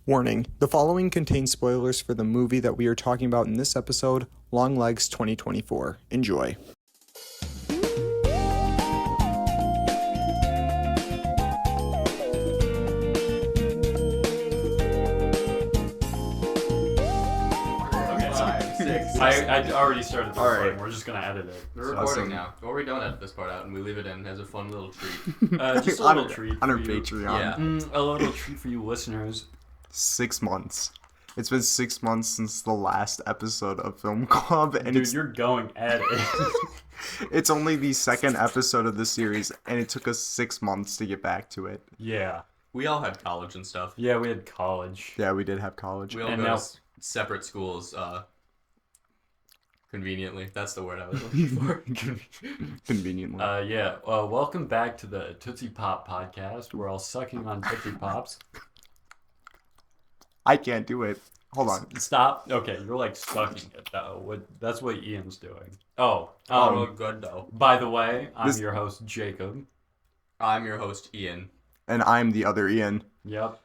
Warning, the following contains spoilers for the movie that we are talking about in this episode, Longlegs 2024. Enjoy. I already started the All recording. right. We're just going to edit it. We're recording now. Or we don't edit this part out and we leave it in as a fun little treat. Just a little treat on our for you. Patreon. Yeah. A little treat for you listeners. 6 months. It's been 6 months since the last episode of Film Club, and Dude, you're going at it. it's only the second episode of the series, and it took us 6 months to get back to it. Yeah. We all had college and stuff. Yeah, we had college. Yeah, we did have college. We all And go now- to separate schools, conveniently. That's the word I was looking for. Conveniently. Yeah. Welcome back to the Tootsie Pop podcast. We're all sucking on Tootsie Pops. I can't do it. Hold on. Stop. Okay, you're like sucking it though. That's what Ian's doing. Oh, good though. By the way, I'm This- your host, Jacob. I'm your host, Ian. And I'm the other Ian. Yep.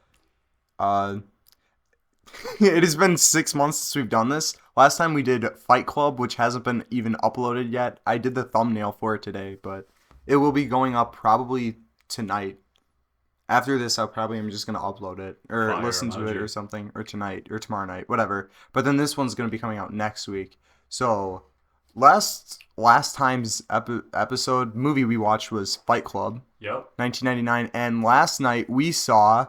It has been 6 months since we've done this. Last time we did Fight Club, which hasn't been even uploaded yet. I did the thumbnail for it today, but it will be going up probably tonight. After this, I'm just going to upload it or Fire listen to it emoji. or something, or tonight or tomorrow night, whatever. But then this one's going to be coming out next week. So last time's episode movie we watched was Fight Club, Yep. 1999, and last night we saw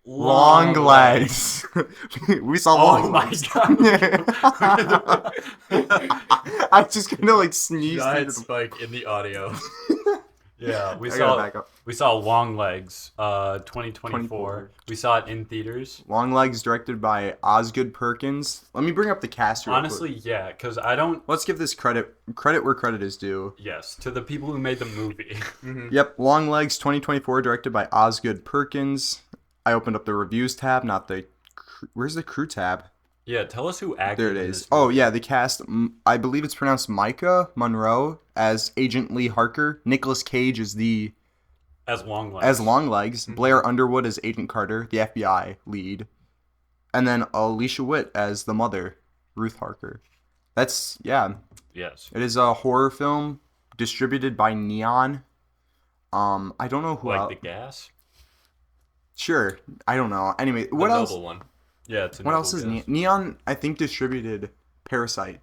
Longlegs. We saw Oh Longlegs. my god. I just kind of like sneezed. Giant into the- spike in the audio. Yeah, I gotta back up. we saw Longlegs, 2024. 24. We saw it in theaters. Longlegs, directed by Osgood Perkins. Let me bring up the cast real quick. Honestly, yeah, because I don't. Let's give this credit where credit is due. Yes, to the people who made the movie. Yep, Longlegs 2024, directed by Osgood Perkins. I opened up the reviews tab, not the. Where's the crew tab? Yeah, tell us who acted. There it in is. this Oh, movie. yeah, the cast. I believe it's pronounced Micah Monroe as Agent Lee Harker. Nicolas Cage is As Longlegs. Longlegs. Blair Underwood as Agent Carter, the FBI lead. And then Alicia Witt as the mother, Ruth Harker. That's, yeah. Yes. It is a horror film distributed by Neon. I don't know who Like else. the gas. Sure, I don't know. Anyway, The what else? noble one. Yeah, it's a What noble else is gas. Neon? I think distributed Parasite.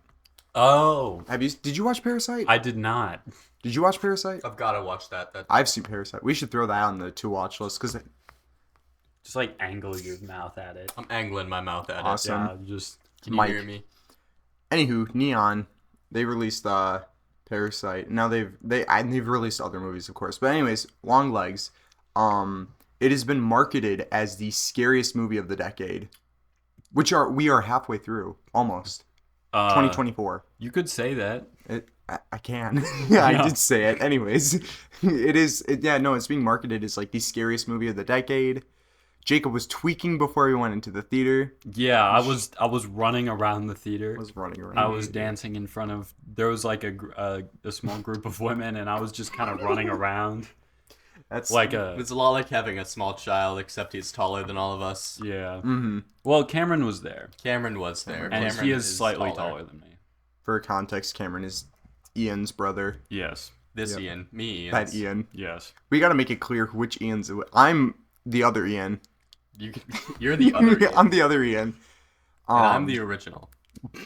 Oh, Did you watch Parasite? I did not. Did you watch Parasite? I've got to watch that. I've seen Parasite. We should throw that on the to watch list because Just like angle your mouth at it. I'm angling my mouth at Awesome. Yeah, just. it. Can you Mike. hear me? anywho, Neon, they released Parasite. Now they've released other movies, of course. But anyways, Longlegs. It has been marketed as the scariest movie of the decade, we are halfway through almost. 2024. You could say that. I can. Yeah, I did say it. Anyways, it's being marketed as like the scariest movie of the decade. Jacob was tweaking before we went into the theater. Yeah, I was running around the theater. Was running around. I was dancing in front of. There was like a small group of women, and I was just kind of running around. That's Like It's a lot like having a small child, except he's taller than all of us. yeah. Mhm. Well, Cameron was there, Cameron was there. and Cameron he is slightly taller than me. For context, Cameron is Ian's brother. Yes. This Yep. Ian. Me, Ian. That Ian. Yes. We got to make it clear which Ian's. I'm the other Ian. You're the other Ian. I'm the other Ian. And I'm the original.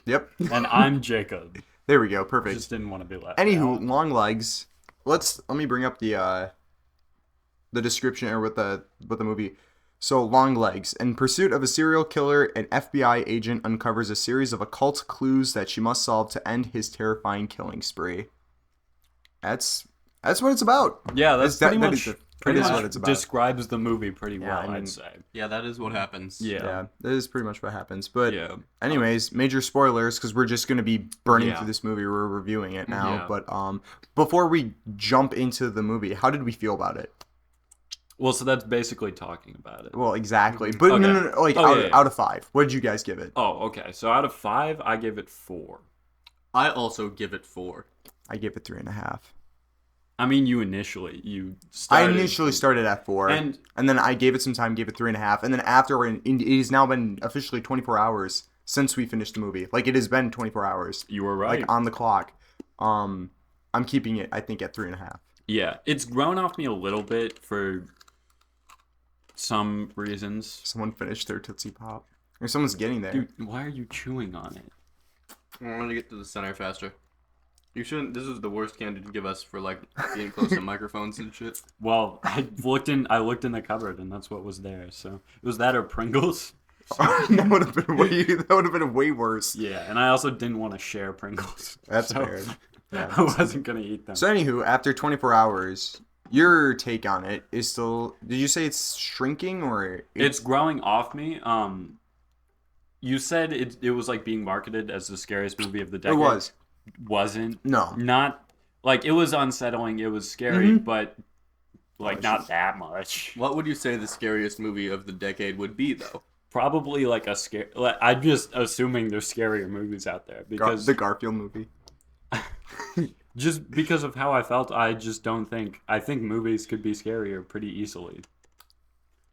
Yep. And I'm Jacob. There we go. Perfect. Just didn't want to be left Anywho, out. Longlegs. Let me bring up the description or what the movie. So Longlegs, in pursuit of a serial killer, an FBI agent uncovers a series of occult clues that she must solve to end his terrifying killing spree. That's what it's about. Yeah, that's That- pretty that much is pretty that is much what it's about. describes the movie pretty Yeah, well. I mean- I'd say. Yeah, that is what happens. Yeah, that is pretty much what happens. But Yeah. anyways, major spoilers because we're just going to be burning Yeah. through this movie. We're reviewing it now. Yeah. But before we jump into the movie, how did we feel about it? Well, so that's basically talking about it. Well, exactly. But Okay. no, like Oh, yeah. out of 5. What did you guys give it? Oh, okay. So out of 5, I give it 4. I also give it 4. I gave it 3.5. I mean, you I started. initially started at 4, And and then I gave it some time, gave it 3.5, and then after it has now been officially 24 hours since we finished the movie. Like it has been 24 hours, you were like right. on the clock. I'm keeping it, I think, at 3.5. Yeah, it's grown off me a little bit for some reasons. Someone finished their Tootsie Pop, or someone's getting there. Dude, why are you chewing on it? I want to get to the center faster. You shouldn't. This is the worst candy to give us for like being close to microphones and shit. Well, I looked in the cupboard and that's what was there. So it was that or Pringles. That would have been way worse. Yeah, and I also didn't want to share Pringles. That's so fair. Yeah. I wasn't gonna eat them. So anywho, after 24 hours, your take on it is still. Did you say it's shrinking or It's growing off me. You said it was like being marketed as the scariest movie of the decade. It was. Wasn't. No. Not like it was unsettling. It was scary, Mhm. but like not that much. What would you say the scariest movie of the decade would be, though? Probably like a scare. Like, I'm just assuming there's scarier movies out there because The Garfield movie. just because of how I felt, I just don't think. I think movies could be scarier pretty easily.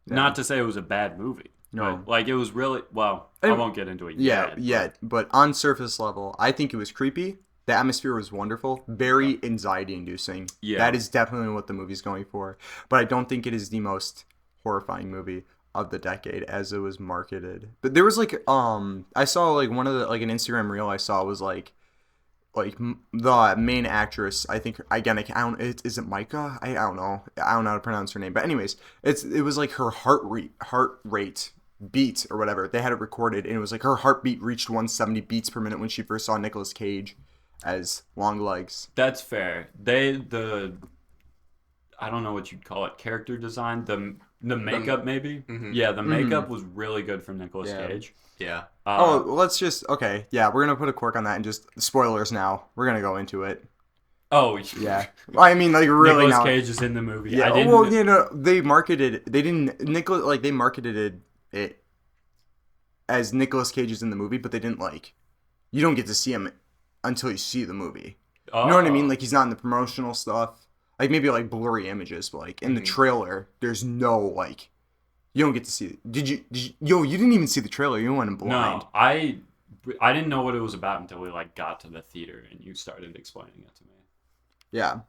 Yeah. Not to say it was a bad movie. No. But, like it was really well. I won't get into it Yeah, yet. but on surface level, I think it was creepy. The atmosphere was wonderful, very anxiety-inducing. Yeah. That is definitely what the movie's going for. But I don't think it is the most horrifying movie of the decade as it was marketed. But there was like I saw like one of the like an Instagram reel I saw was like the main actress, I think, again, I don't, is it Micah? I don't know how to pronounce her name, but anyways, it was like her heart rate beat or whatever. They had it recorded, and it was like her heartbeat reached 170 beats per minute when she first saw Nicolas Cage as Longlegs. That's fair. I don't know what you'd call it, character design, the makeup maybe. Mhm. Yeah, the makeup was really good from Nicolas Yeah. Cage. Yeah. Let's just okay. Yeah, we're gonna put a cork on that and just spoilers now. We're gonna go into it. Oh Yeah, I mean, like really Nicolas now. Cage is in the movie. Yeah, I didn't. well, you know, they marketed. They didn't Nicholas like they marketed it as Nicolas Cage is in the movie, but they didn't like. You don't get to see him until you see the movie. You know what I mean? Like he's not in the promotional stuff. Like maybe like blurry images, but like in the trailer, there's no like. You don't get to see it. Did you? Yo, you didn't even see the trailer. You went in blind. No, I didn't know what it was about until we like got to the theater and you started explaining it to me. Yeah.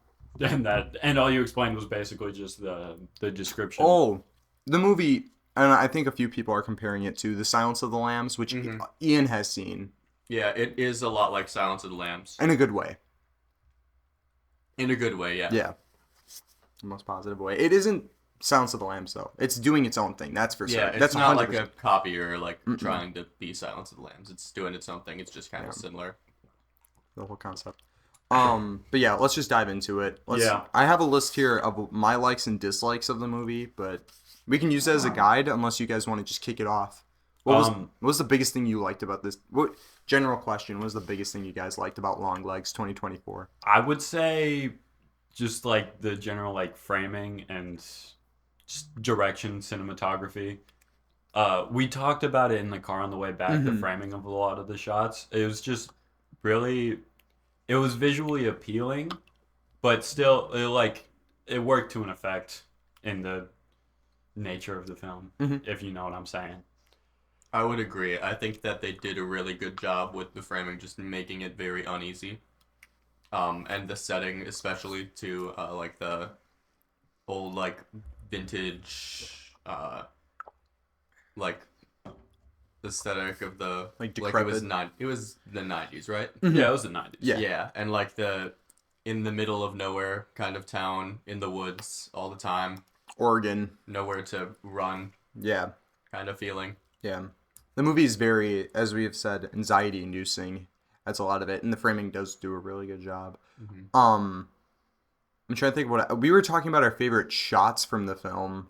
And all you explained was basically just the description. Oh, the movie, and I think a few people are comparing it to The Silence of the Lambs, which Ian has seen. Yeah, it is a lot like Silence of the Lambs. In a good way. In a good way, yeah. Yeah. The most positive way. It isn't Silence of the Lambs, though. It's doing its own thing. That's for Yeah, certain. it's That's not 100%. like a copy or like trying to be Silence of the Lambs. It's doing its own thing. It's just kind of similar. The whole concept. But yeah, let's just dive into it. Yeah. I have a list here of my likes and dislikes of the movie, but we can use it as a guide unless you guys want to just kick it off. What was the biggest thing you liked about this? What general question was the biggest thing you guys liked about Longlegs 2024? I would say just like the general like framing and just direction, cinematography. We talked about it in the car on the way back, the framing of a lot of the shots. It was just really, it was visually appealing, but still it worked to an effect in the nature of the film, if you know what I'm saying. I would agree. I think that they did a really good job with the framing, just making it very uneasy. And the setting, especially to like the old like vintage like aesthetic of the Like it was decrepit. it was the 90s, right? Yeah, it was the 90s. Yeah. Yeah, and like the in the middle of nowhere kind of town in the woods all the time, Oregon. nowhere to run Yeah. kind of feeling. Yeah. The movie is very, as we have said, anxiety inducing. That's a lot of it. And the framing does do a really good job. I'm trying to think we were talking about our favorite shots from the film.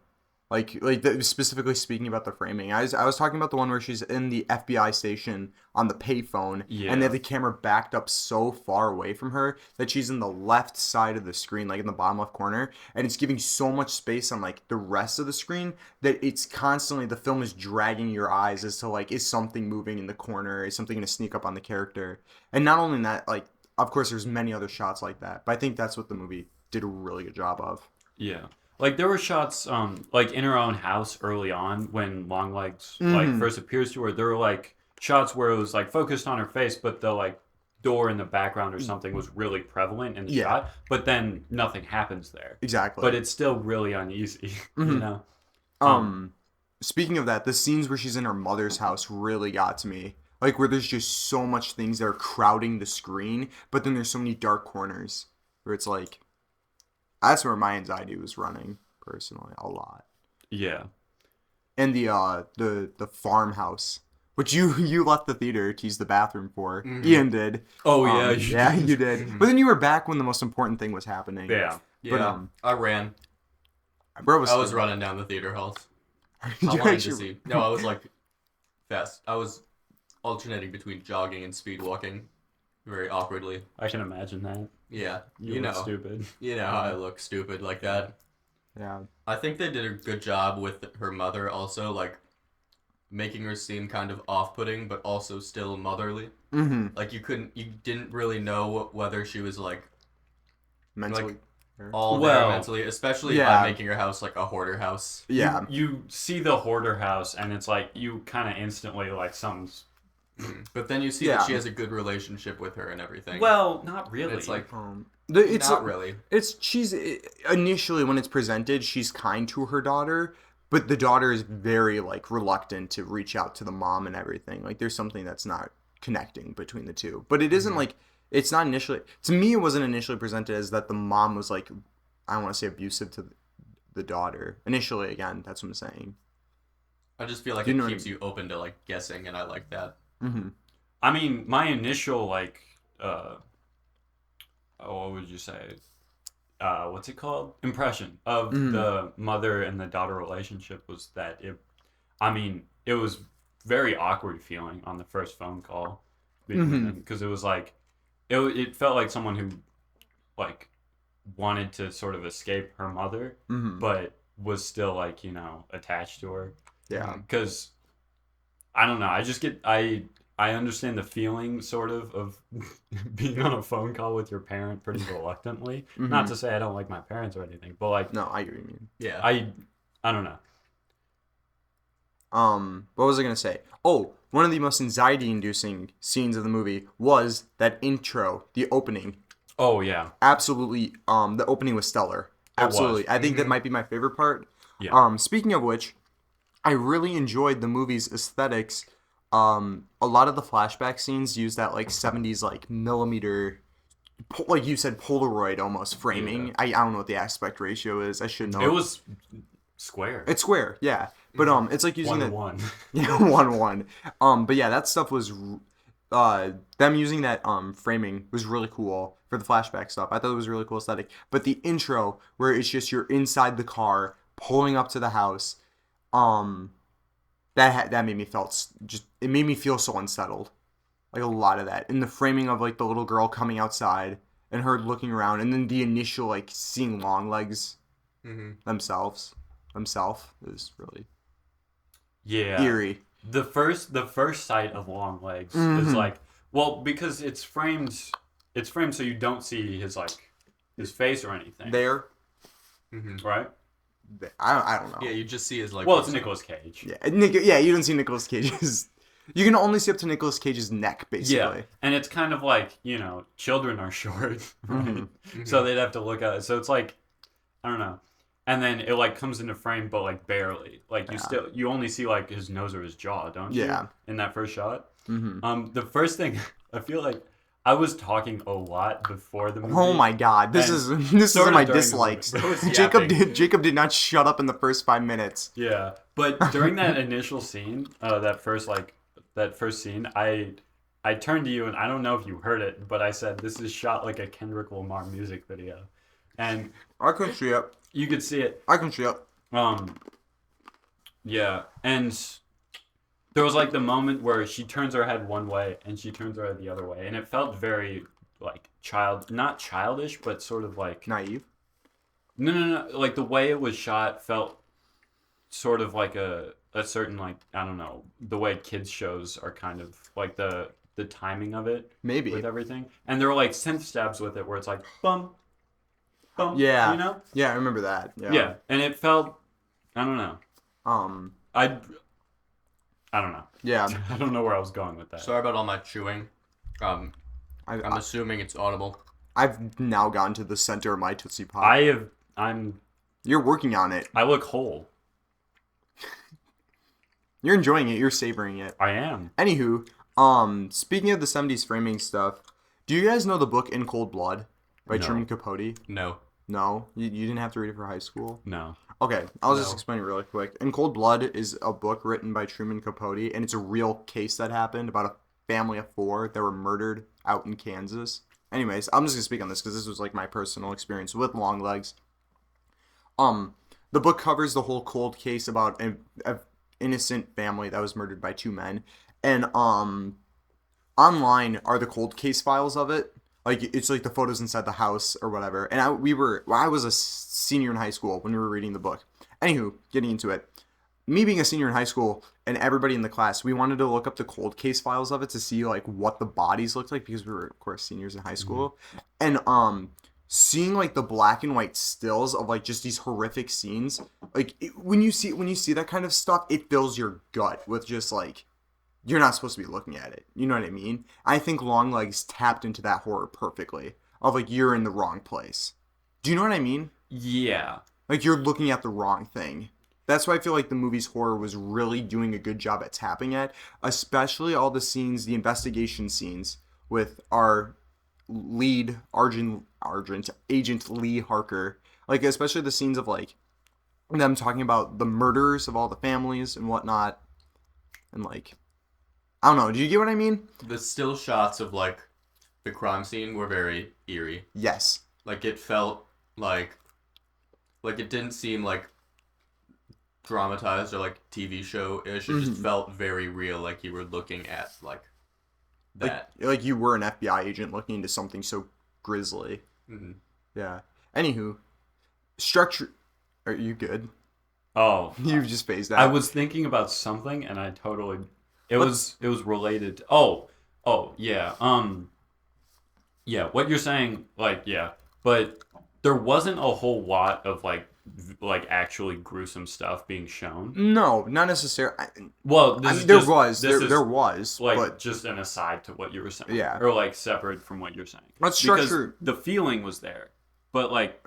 Specifically speaking about the framing. I was talking about the one where she's in the FBI station on the payphone, and they have the camera backed up so far away from her that she's in the left side of the screen, like in the bottom left corner, and it's giving so much space on like the rest of the screen that it's constantly, the film is dragging your eyes as to like, is something moving in the corner? Is something going to sneak up on the character? And not only that, like, of course there's many other shots like that, but I think that's what the movie did a really good job of. Yeah. Like there were shots like in her own house early on when Longlegs like first appears to her, there were like shots where it was like focused on her face, but the like door in the background or something was really prevalent in the shot, but then nothing happens there. Exactly. But it's still really uneasy, you know. Speaking of that, the scenes where she's in her mother's house really got to me. Like where there's just so much things that are crowding the screen, but then there's so many dark corners where it's like, that's where my anxiety was running personally a lot. Yeah. And the farmhouse, which you left the theater to use the bathroom for. Ian did. Oh yeah, yeah, you did. But then you were back when the most important thing was happening. Yeah. Yeah. But I ran. Bro I was running down the theater halls. I wanted to see. No, I was like fast. I was alternating between jogging and speed walking, very awkwardly. I can imagine that. Yeah, You know, look stupid. you know how I look stupid like that. Yeah. I think they did a good job with her mother also, like making her seem kind of off-putting, but also still motherly. Mm-hmm. Like you didn't really know whether she was like Mentally. all Well, there mentally, especially yeah. by making her house like a hoarder house. Yeah. You see the hoarder house, and it's like you kind of instantly like something's. But then you see that she has a good relationship with her and everything. Well, not really. It's like It's not really. She's initially when it's presented, she's kind to her daughter, but the daughter is very like reluctant to reach out to the mom and everything. Like there's something that's not connecting between the two. But it isn't like it's not initially to me. It wasn't initially presented as that the mom was like, I don't want to say abusive to the daughter. Initially, again, that's what I'm saying. I just feel like it keeps you open to like guessing, and I like that. Mm-hmm. I mean, my initial like, what would you say? What's it called? Impression of the mother and the daughter relationship was that it was very awkward feeling on the first phone call between them, because it was like, it felt like someone who like wanted to sort of escape her mother, but was still like, attached to her. Yeah. Because I don't know. I understand the feeling sort of being on a phone call with your parent pretty reluctantly. Not to say I don't like my parents or anything, but like No, I get what you mean. Yeah. I don't know. What was I gonna say? Oh, one of the most anxiety-inducing scenes of the movie was that intro, the opening. Oh yeah. Absolutely. The opening was stellar. Absolutely. I think that might be my favorite part. Yeah. Speaking of which, I really enjoyed the movie's aesthetics. A lot of the flashback scenes use that like 70s like millimeter, like you said, Polaroid almost framing. Yeah. I don't know what the aspect ratio is. I should know. It was square. It's square, yeah. But it's like using 1:1. Yeah, 1:1. But yeah, that stuff was them using that framing was really cool for the flashback stuff. I thought it was really cool aesthetic. But the intro where it's just you're inside the car pulling up to the house, that made me it made me feel so unsettled. Like a lot of that. And the framing of like the little girl coming outside and her looking around, and then the initial like seeing Longlegs themselves is really eerie. The first sight of Longlegs is like, well, because it's framed so you don't see his face or anything. There. Right? I don't know. Yeah, you just see his like. Well, it's Nicolas Cage. Yeah, you don't see Nicolas Cage's. You can only see up to Nicolas Cage's neck, basically. Yeah, and it's kind of like, children are short, right? So they'd have to look at it. So it's like, I don't know. And then it like comes into frame, but like barely. Like you only see like his nose or his jaw, don't you? Yeah. In that first shot. The first thing, I feel like I was talking a lot before the movie. Oh my god, this is my dislikes. Jacob did not shut up in the first 5 minutes. Yeah, but during that initial scene, that first scene, I turned to you and I don't know if you heard it, but I said this is shot like a Kendrick Lamar music video, and I can see it. You could see it. I can see it. Yeah, and there was like the moment where she turns her head one way and she turns her head the other way, and it felt very like not childish, but sort of like naive. No. Like the way it was shot felt sort of like a certain like, I don't know, the way kids shows are kind of like the timing of it, maybe with everything, and there were like synth stabs with it where it's like bum, Yeah. You know? Yeah, I remember that. Yeah. And it felt, I don't know. I don't know. Yeah. I don't know where I was going with that. Sorry about all my chewing. I'm I, assuming it's audible. I've now gotten to the center of my Tootsie Pop. I'm You're working on it. I look whole. You're enjoying it. You're savoring it. I am. Anywho, speaking of the 70s framing stuff, do you guys know the book In Cold Blood by No. Truman Capote? No. No? You didn't have to read it for high school? No. Okay, I'll just No. explain it really quick. In Cold Blood is a book written by Truman Capote, and it's a real case that happened about a family of 4 that were murdered out in Kansas. Anyways, I'm just going to speak on this because this was like my personal experience with Longlegs. The book covers the whole cold case about an innocent family that was murdered by 2 men, and online are the cold case files of it. Like, it's like the photos inside the house or whatever. And I was a senior in high school when we were reading the book. Anywho, getting into it. Me being a senior in high school and everybody in the class, we wanted to look up the cold case files of it to see like what the bodies looked like because we were of course seniors in high school. And seeing like the black and white stills of like just these horrific scenes, like when you see that kind of stuff, it fills your gut with just like, you're not supposed to be looking at it. You know what I mean? I think Longlegs tapped into that horror perfectly. Of like, you're in the wrong place. Do you know what I mean? Yeah. Like, you're looking at the wrong thing. That's why I feel like the movie's horror was really doing a good job at tapping at. Especially all the scenes, the investigation scenes with our lead, Agent Lee Harker. Like, especially the scenes of like, them talking about the murders of all the families and whatnot. And like, I don't know. Do you get what I mean? The still shots of like the crime scene were very eerie. Yes. Like it felt like it didn't seem like dramatized or like TV show-ish. It just felt very real, like you were looking at like that. Like you were an FBI agent looking into something so grisly. Mm-hmm. Yeah. Anywho, structure. Are you good? Oh. You've just phased out. I was thinking about something and I totally it was related to, oh yeah. Yeah, what you're saying, like, yeah. But there wasn't a whole lot of like actually gruesome stuff being shown. No, not necessarily. Well, There was, like but just an aside to what you were saying. Yeah. Or like separate from what you're saying. Let's structure. Because the feeling was there. But like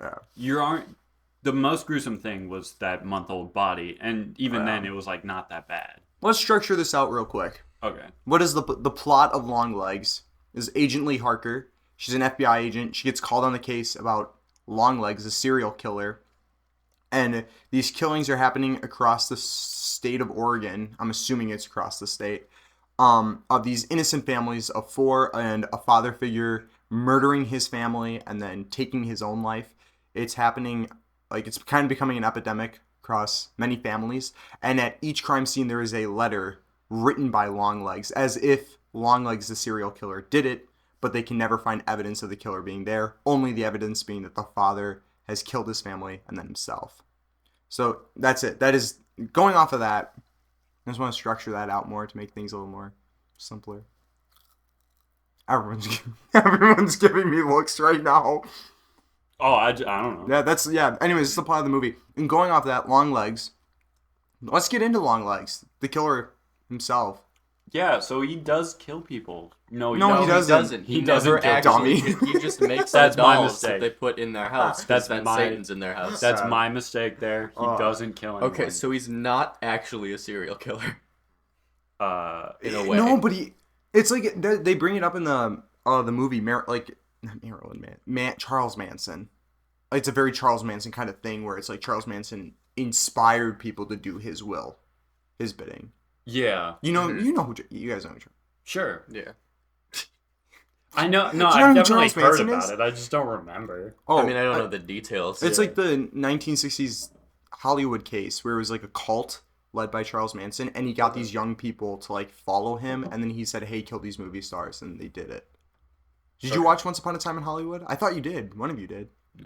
the most gruesome thing was that month-old body, and even then it was like not that bad. Let's structure this out real quick. Okay. What is the plot of Longlegs? Is Agent Lee Harker. She's an FBI agent. She gets called on the case about Longlegs, a serial killer. And these killings are happening across the state of Oregon. I'm assuming it's across the state. Of these innocent families of 4 and a father figure murdering his family and then taking his own life. It's happening, like it's kind of becoming an epidemic across many families. And at each crime scene, there is a letter written by Longlegs, as if Longlegs, the serial killer, did it, but they can never find evidence of the killer being there. Only the evidence being that the father has killed his family and then himself. So that's it. That is, going off of that, I just want to structure that out more to make things a little more simpler. Everyone's giving me looks right now. Oh, I don't know. Yeah, anyways, it's the plot of the movie. And going off that, Longlegs, let's get into Longlegs, the killer himself. Yeah, so he does kill people. No, he doesn't. He doesn't never kill actually. dummy. He just makes That's the my dolls mistake. that they put in their house. That's That's my- Satan's in their house. That's my mistake there. He doesn't kill anyone. Okay, so he's not actually a serial killer. In a way. No, but it's like they bring it up in the movie, not Marilyn Charles Manson. It's a very Charles Manson kind of thing where it's like Charles Manson inspired people to do his will, his bidding. Yeah. You know you guys know who Sure. Yeah. I know. No, Do you know I've who definitely Charles heard Manson about is? it. I just don't remember. Oh, I mean, I don't know the details. It's like the 1960s Hollywood case where it was like a cult led by Charles Manson, and he got these young people to like follow him, and then he said, "Hey, kill these movie stars," and they did it. Did you watch Once Upon a Time in Hollywood? I thought you did. One of you did. No.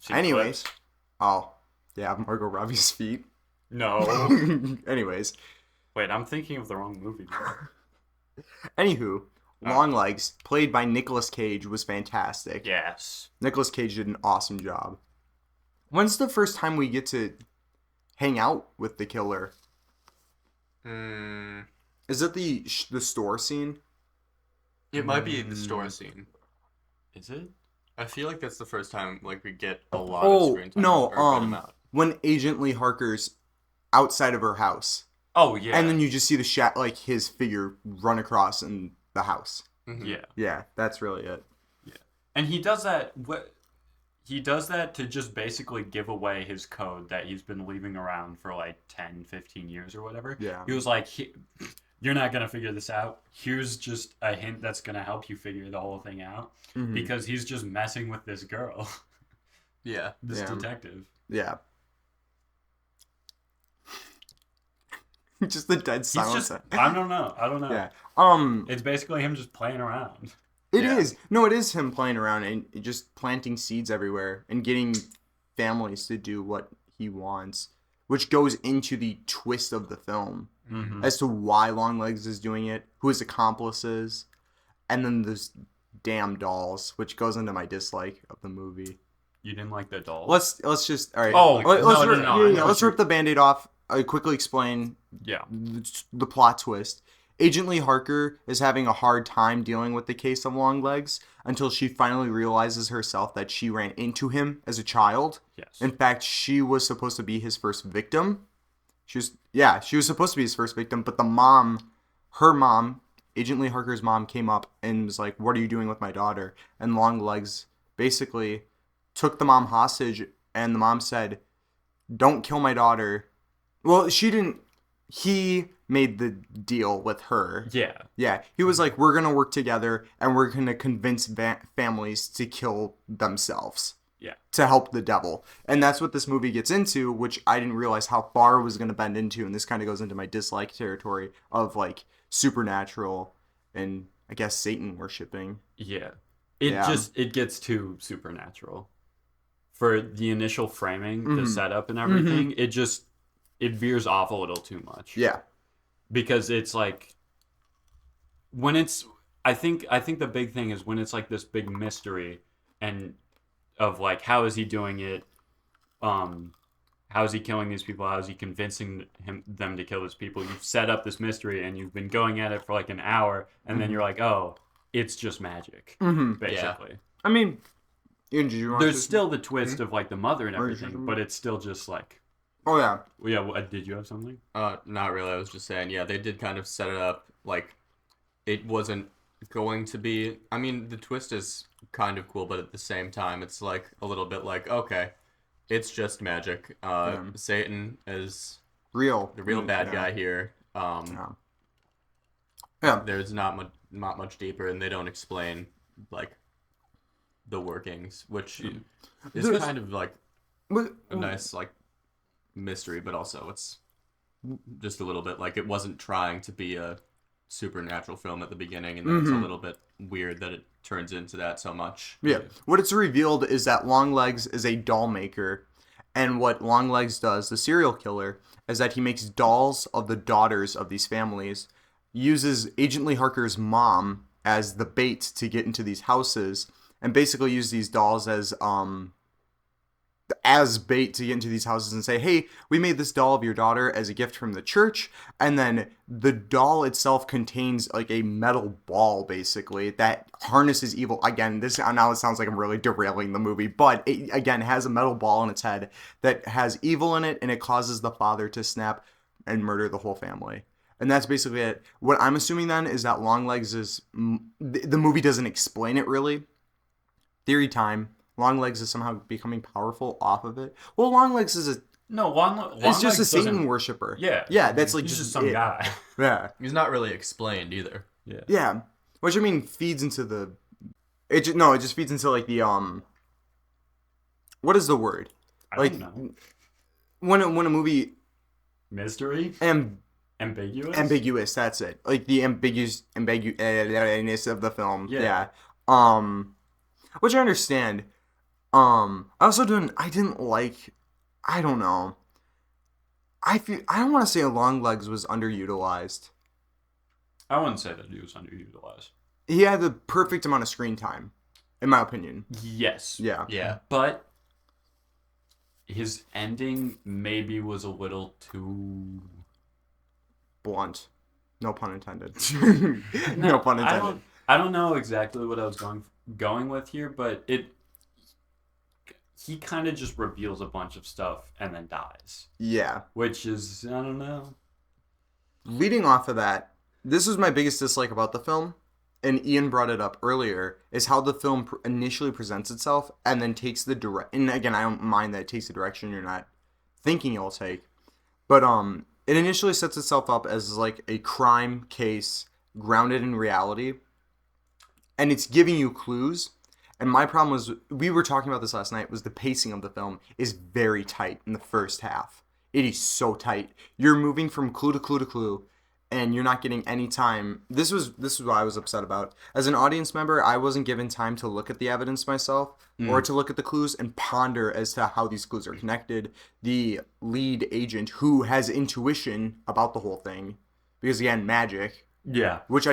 Anyways, oh yeah, Margot Robbie's feet. No. Anyways, Wait, I'm thinking of the wrong movie. anywho, Longlegs, played by Nicolas Cage, was fantastic. Yes. Nicolas Cage did an awesome job. When's the first time we get to hang out with the killer? Is it the store scene? It might be the store scene. Is it? I feel like that's the first time like we get a lot of screen time. Or a good amount. When Agent Lee Harker's outside of her house. Oh yeah. And then you just see the like his figure run across in the house. Mm-hmm. Yeah. Yeah, that's really it. Yeah. And he does that he does that to just basically give away his code that he's been leaving around for like 10, 15 years or whatever. Yeah. He was like, you're not going to figure this out. Here's just a hint that's going to help you figure the whole thing out. Mm-hmm. Because he's just messing with this girl. Yeah. This detective. Yeah. Just the dead silence. I don't know. Yeah. It's basically him just playing around. It is. No, it is him playing around and just planting seeds everywhere and getting families to do what he wants, which goes into the twist of the film as to why Longlegs is doing it, who his accomplice is, and then this damn dolls, which goes into my dislike of the movie. You didn't like the dolls? Let's just all right. Let's rip the Band-Aid off. I quickly explain the plot twist. Agent Lee Harker is having a hard time dealing with the case of Longlegs until she finally realizes herself that she ran into him as a child. Yes. In fact, she was supposed to be his first victim. She was supposed to be his first victim, but her mom, Agent Lee Harker's mom, came up and was like, "What are you doing with my daughter?" And Longlegs basically took the mom hostage, and the mom said, "Don't kill my daughter." Well, she didn't. He made the deal with her. Yeah. Yeah. He was like, we're going to work together and we're going to convince families to kill themselves. Yeah. To help the devil. And that's what this movie gets into, which I didn't realize how far it was going to bend into. And this kind of goes into my dislike territory of like supernatural and I guess Satan worshipping. Yeah. It gets too supernatural. For the initial framing, the setup and everything, it veers off a little too much. Yeah. Because it's like when it's I think the big thing is when it's like this big mystery and of like how is he doing it? How is he killing these people? How is he convincing them to kill these people? You've set up this mystery and you've been going at it for like an hour and then you're like, oh, it's just magic. Basically. Yeah. I mean, there's still the twist of like the mother and everything, but it's still just like oh yeah. Yeah, did you have something? Not really. I was just saying, yeah, they did kind of set it up like it wasn't going to be. I mean, the twist is kind of cool, but at the same time, it's like a little bit like, okay, it's just magic. Satan is the real bad guy here. There's not much deeper, and they don't explain like the workings, which is kind of like a nice like mystery, but also it's just a little bit like it wasn't trying to be a supernatural film at the beginning, and then it's a little bit weird that it turns into that so much. Yeah. What it's revealed is that Longlegs is a doll maker, and what Longlegs does, the serial killer, is that he makes dolls of the daughters of these families, uses Agent Lee Harker's mom as the bait to get into these houses, and basically use these dolls as bait to get into these houses and say, hey, we made this doll of your daughter as a gift from the church. And then the doll itself contains like a metal ball, basically, that harnesses evil. Again, now it sounds like I'm really derailing the movie, but it, again, has a metal ball in its head that has evil in it, and it causes the father to snap and murder the whole family. And that's basically it. What I'm assuming then is that Longlegs is... The movie doesn't explain it really. Theory time. Longlegs is somehow becoming powerful off of it. Well, Longlegs is it's just a Satan worshiper. Yeah. Yeah, that's like he's just some guy. Yeah. He's not really explained either. Yeah. Yeah. Which I mean feeds into the it just feeds into like the what is the word? I don't know. When a movie mystery? Ambiguous, that's it. Like the ambiguousness of the film. Yeah. Which I understand. I didn't like, I don't know. I don't want to say Longlegs was underutilized. I wouldn't say that he was underutilized. he had the perfect amount of screen time, in my opinion. Yes. Yeah. Yeah. But his ending maybe was a little too Blunt. No pun intended. No, no pun intended. I don't know exactly what I was going with here, but he kind of just reveals a bunch of stuff and then dies, Yeah. which is, I don't know. Leading off of that, this was my biggest dislike about the film, and Ian brought it up earlier, is how the film initially presents itself and then takes the and again, I don't mind that it takes the direction you're not thinking it'll take, but it initially sets itself up as like a crime case grounded in reality, and it's giving you clues. And my problem was, we were talking about this last night, was the pacing of the film is very tight in the first half. It is so tight. You're moving from clue to clue to clue, and you're not getting any time. This was what I was upset about. As an audience member, I wasn't given time to look at the evidence myself or to look at the clues and ponder as to how these clues are connected. The lead agent, who has intuition about the whole thing, because again, magic, Yeah. which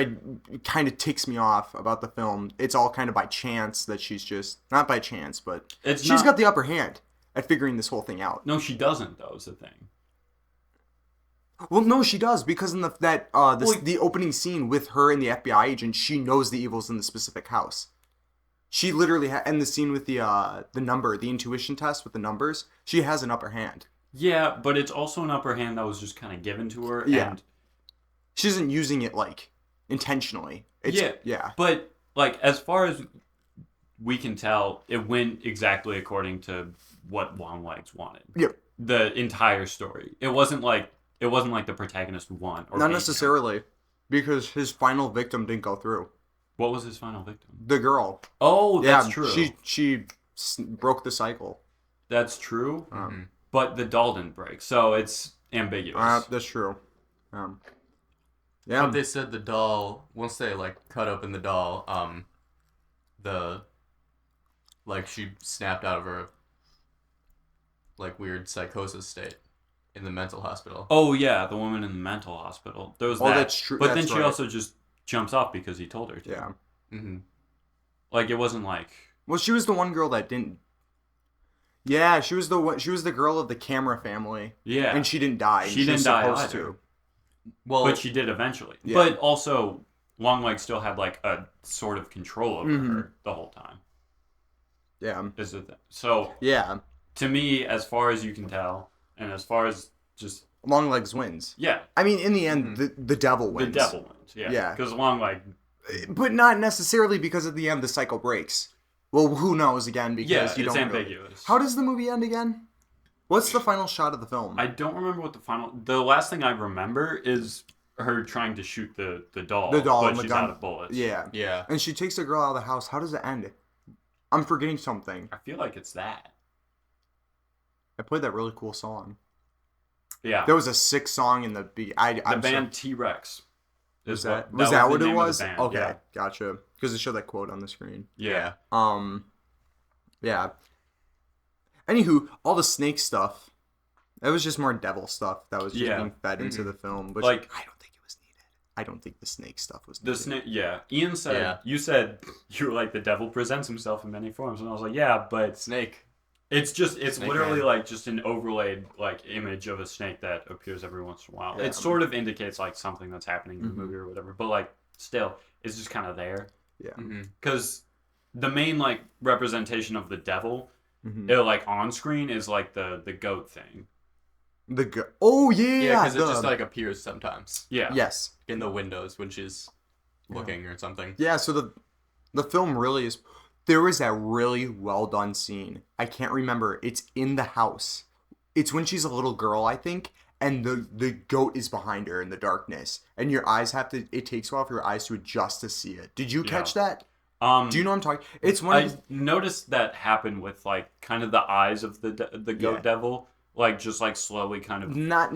kind of ticks me off about the film. It's all kind of by chance that she's just, not by chance, but she's got the upper hand at figuring this whole thing out. No, she doesn't, though, is the thing. Well, no, she does, because in the opening scene with her and the FBI agent, she knows the evils in the specific house. She literally and the scene with the intuition test with the numbers, she has an upper hand. Yeah, but it's also an upper hand that was just kind of given to her. Yeah. And She isn't using it, like, intentionally. Yeah. But, like, as far as we can tell, it went exactly according to what Longlegs wanted. Yep. The entire story. It wasn't like the protagonist won. Or Not necessarily, because his final victim didn't go through. What was his final victim? The girl. Oh, that's true. She broke the cycle. That's true. But the doll didn't break, so it's ambiguous. That's true. Yeah. But they said the doll, once they like cut open the doll, she snapped out of her like weird psychosis state in the mental hospital. Oh yeah, the woman in the mental hospital. There was that. That's true. But that's then she right. also just jumps off because he told her to. Yeah. Mm-hmm. Like, it wasn't like... Well, she was the one girl that didn't. Yeah, she was the one. She was the girl of the camera family. Yeah. And she didn't die. She didn't die supposed either. to. Well, But she did eventually. Yeah. But also, Longlegs still had, like, a sort of control over her the whole time. Yeah. Is the thing. So, Yeah. to me, as far as you can tell, and as far as just... Longlegs wins. Yeah. I mean, in the end, the devil wins. The devil wins, yeah. Yeah. Because Longlegs... But not necessarily, because at the end the cycle breaks. Well, who knows again, because Yeah, you it's don't know. ambiguous. How does the movie end again? What's the final shot of the film? I don't remember what the final... The last thing I remember is her trying to shoot the doll. The doll but and the she's gun. out of bullets. Yeah. yeah. And she takes the girl out of the house. How does it end? I'm forgetting something. I feel like it's that. I played that really cool song. Yeah. There was a sick song in the beat. The band T-Rex. Was What that what the it name of was? the band, Okay, yeah. gotcha. Because it showed that quote on the screen. Yeah. Yeah. Anywho, all the snake stuff, that was just more devil stuff that was just being fed into the film, which Like- I don't think it was needed. I don't think the snake stuff was The needed. snake, yeah. Ian said, Yeah. you said, you were like, the devil presents himself in many forms. And I was like, yeah, but Snake. it's Snake literally man. like just an overlaid like image of a snake that appears every once in a while. Yeah. It sort of indicates like something that's happening in the Mhm. movie or whatever, but like still, it's just kind of there. Yeah. Mm-hmm. Because the main like representation of the devil, Mhm. like on screen, is like the goat thing. Oh, yeah. Yeah, because it just like appears sometimes Yeah. Yes. in the windows when she's looking or something. Yeah, so the film really is... There was that really well done scene. I can't remember. It's in the house. It's when she's a little girl, I think, and the goat is behind her in the darkness. And your eyes have to... It takes a while for your eyes to adjust to see it. Did you catch that? Do you know what I'm talking... It's one I of... noticed that happen with like kind of the eyes of the goat Yeah. devil, like just like slowly kind of. Not